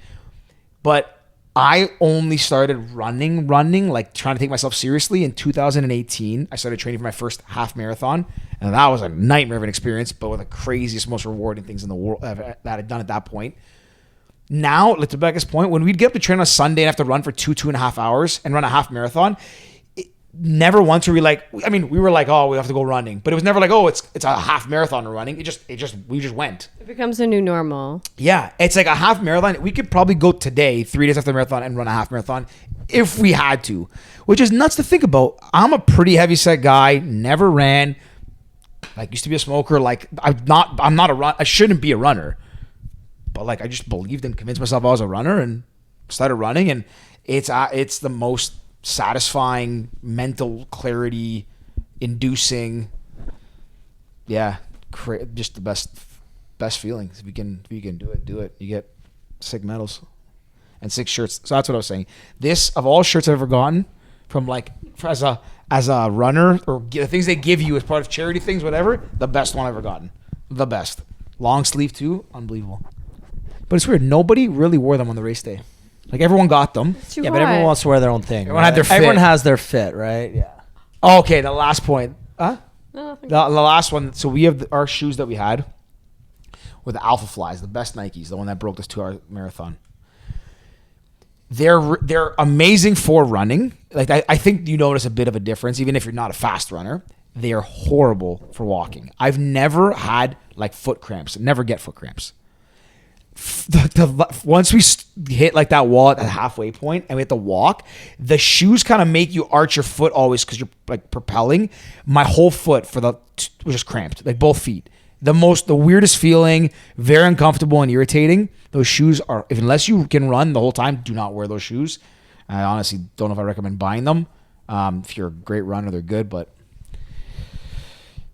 A: But I only started running, like trying to take myself seriously in 2018. I started training for my first half marathon. And that was a nightmare of an experience, but one of the craziest, most rewarding things in the world that I'd done at that point. Now, to Becca's point, when we'd get up to train on a Sunday and have to run for 2.5 hours and run a half marathon, never once were we like, we were like, oh, we have to go running, but it was never like, oh, it's a half marathon running. We just went.
C: It becomes a new normal.
A: Yeah. It's like a half marathon. We could probably go today, 3 days after the marathon, and run a half marathon if we had to, which is nuts to think about. I'm a pretty heavy set guy, never ran, used to be a smoker. I'm not a run. I shouldn't be a runner, but I just believed and convinced myself I was a runner and started running. And it's the most satisfying, mental clarity inducing, just the best feelings. If you can do it, you get sick medals and 6 shirts. So that's what I was saying. This, of all shirts I've ever gotten from as a runner, or the things they give you as part of charity things, whatever, the best one I've ever gotten. The best. Long sleeve too, unbelievable. But it's weird, nobody really wore them on the race day. Everyone got them.
C: Too
B: But everyone wants to wear their own thing.
A: Everyone had their fit.
B: Everyone has their fit, right? Yeah.
A: Okay, the last point. Huh?
C: No,
A: The last one. So we have our shoes that we had were the Alpha Flies, the best Nikes, the one that broke this 2-hour marathon. They're amazing for running. I think you notice a bit of a difference, even if you're not a fast runner. They are horrible for walking. I've never had foot cramps. Never get foot cramps. Once we hit that wall at the halfway point and we have to walk, the shoes kind of make you arch your foot always because you're propelling. My whole foot was just cramped, both feet. The weirdest feeling, very uncomfortable and irritating. Those shoes are, unless you can run the whole time, do not wear those shoes. I honestly don't know if I recommend buying them. If you're a great runner, they're good, but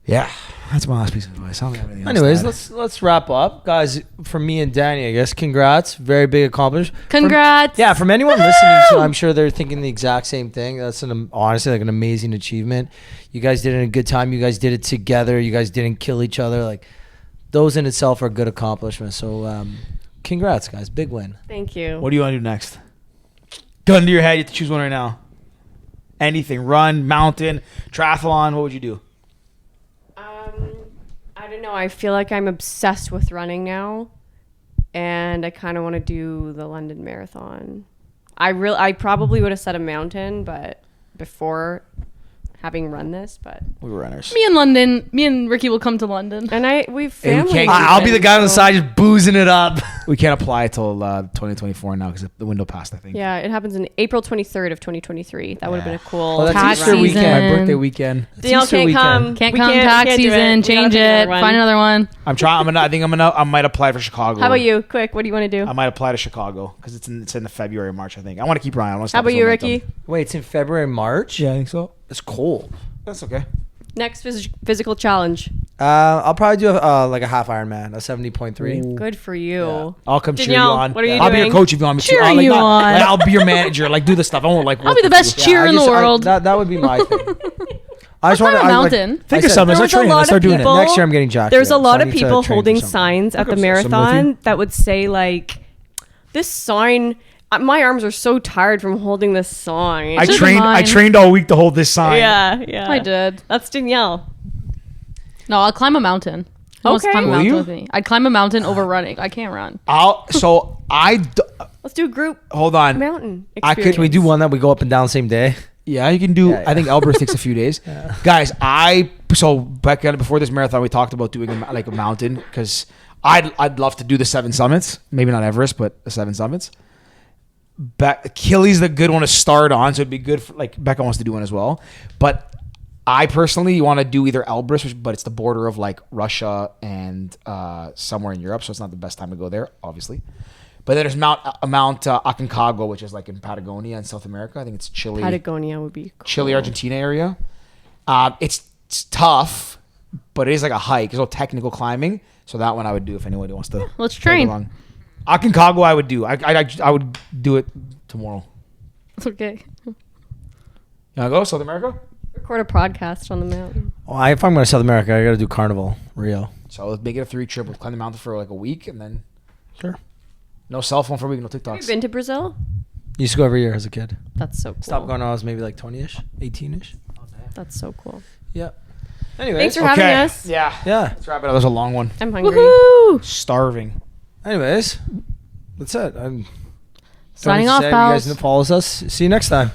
A: yeah, that's my last piece of advice. I don't have anything else
B: Anyways,
A: to add.
B: let's wrap up, guys. From me and Danny, I guess. Congrats, very big accomplishment.
D: Congrats.
B: From anyone listening to, I'm sure they're thinking the exact same thing. That's honestly an amazing achievement. You guys did it in a good time. You guys did it together. You guys didn't kill each other. Those in itself are good accomplishments. So, congrats, guys. Big win.
C: Thank you.
A: What do you want to do next? Gun to your head. You have to choose one right now. Anything. Run, mountain, triathlon. What would you do?
C: I don't know. I feel like I'm obsessed with running now, and I kind of want to do the London Marathon. I probably would have said a mountain, but before having run this, but
A: We were runners.
D: Me and Ricky will come to London.
C: and we've family.
A: can't-
B: I'll be the guy on the side just boozing it up.
A: We can't apply till 2024 now because the window passed, I think.
C: Yeah, it happens in April 23rd of 2023. That would have been a cool.
B: Well, that's
D: Tax
B: Easter
C: run.
B: weekend.
A: My
D: season.
A: birthday weekend.
C: Danielle
B: Easter
C: can't
B: weekend.
C: come.
D: Can't
C: We
D: come tax
C: do it.
D: season.
C: We gotta
D: Change
C: pick
D: it.
C: another one.
D: Find another one.
A: I'm trying. I might apply for Chicago.
C: How about you? Quick, what do you want to do?
A: I might apply to Chicago because it's in the February, March, I think. I want to keep Ryan. I want to
C: How about you, Ricky?
B: Wait, it's in February, March?
A: Yeah, I think so.
B: It's cold.
A: That's okay.
C: Next physical challenge.
B: I'll probably do a half Ironman, a 70.3.
C: Good for you.
A: I'll come cheer you
C: Danielle,
A: on.
C: what are you
A: I'll be your
C: doing?
A: coach if you want me to.
D: Cheering you on.
A: I'll be your manager. Do the stuff. I won't
D: I'll be the best cheer in the world.
B: That would be my thing. I just
D: I'll
B: want
D: climb a
B: to
D: mountain.
A: Think of
B: said,
A: something.
C: There
A: Let's
C: was a
A: train.
C: lot
A: Let's
C: of
A: start doing it.
C: people-
B: Next year I'm getting jacked.
C: There's a
B: again,
C: lot
B: so I
C: of
B: need to
C: people
B: train
C: holding
B: for something.
C: signs at the
A: Okay, so I'm with
C: marathon that would say like, "This sign." My arms are so tired from holding this sign.
A: I
D: Should've
A: trained.
D: been
A: I
D: mine.
A: trained all week to hold this sign.
C: Yeah.
D: I did.
C: That's Danielle.
D: No, I'll climb a mountain. Who wants to
C: Okay.
D: climb a
A: Will
D: mountain
A: you?
D: with me? I'd climb a mountain over running. I can't run.
C: Let's do a group
A: Hold on.
C: mountain.
A: I could-
C: Experience.
B: Can we do one that we go up and down the same day?
A: Yeah, you can do.
B: Yeah, yeah.
A: I think Elbrus takes a few days. Guys, so Becca, before this marathon, we talked about doing a mountain because I'd love to do the 7 summits. Maybe not Everest, but the 7 summits. Achilles the good one to start on, so it'd be good for like Becca wants to do one as well. But I personally want to do either Elbrus, but it's the border of like Russia and somewhere in Europe, so it's not the best time to go there, obviously. But then there's Mount Aconcagua, which is like in Patagonia in South America. I think it's Chile.
C: Patagonia would be cool.
A: Chile, Argentina area. It's tough, but it is like a hike. It's all technical climbing. So that one I would do if anybody wants to.
D: Let's
A: tag
D: train.
A: along. Aconcagua I would do. I would do it tomorrow.
D: Okay.
A: You wanna go South America?
C: Record a podcast on the mountain.
B: Well, if I'm going to South America, I got to do Carnival, Rio.
A: So let's make it a 3 trip. We'll climb the mountain for like a week and then
B: Sure.
A: no cell phone for a week, no
C: Have
A: TikToks.
C: you been to Brazil?
B: Used to go every year as a kid.
C: That's so cool.
B: Stopped going when I was maybe like 20-ish, 18-ish.
C: That's so cool.
B: Yeah. Anyways.
C: Thanks for having us.
A: Yeah.
B: Yeah.
A: Let's wrap it up. That was a long one.
C: I'm hungry.
D: Woohoo!
A: Starving.
B: Anyways. That's it. I'm
D: Signing
B: don't
D: off,
B: have to say, you guys
D: pals.
B: follow us. See you next time.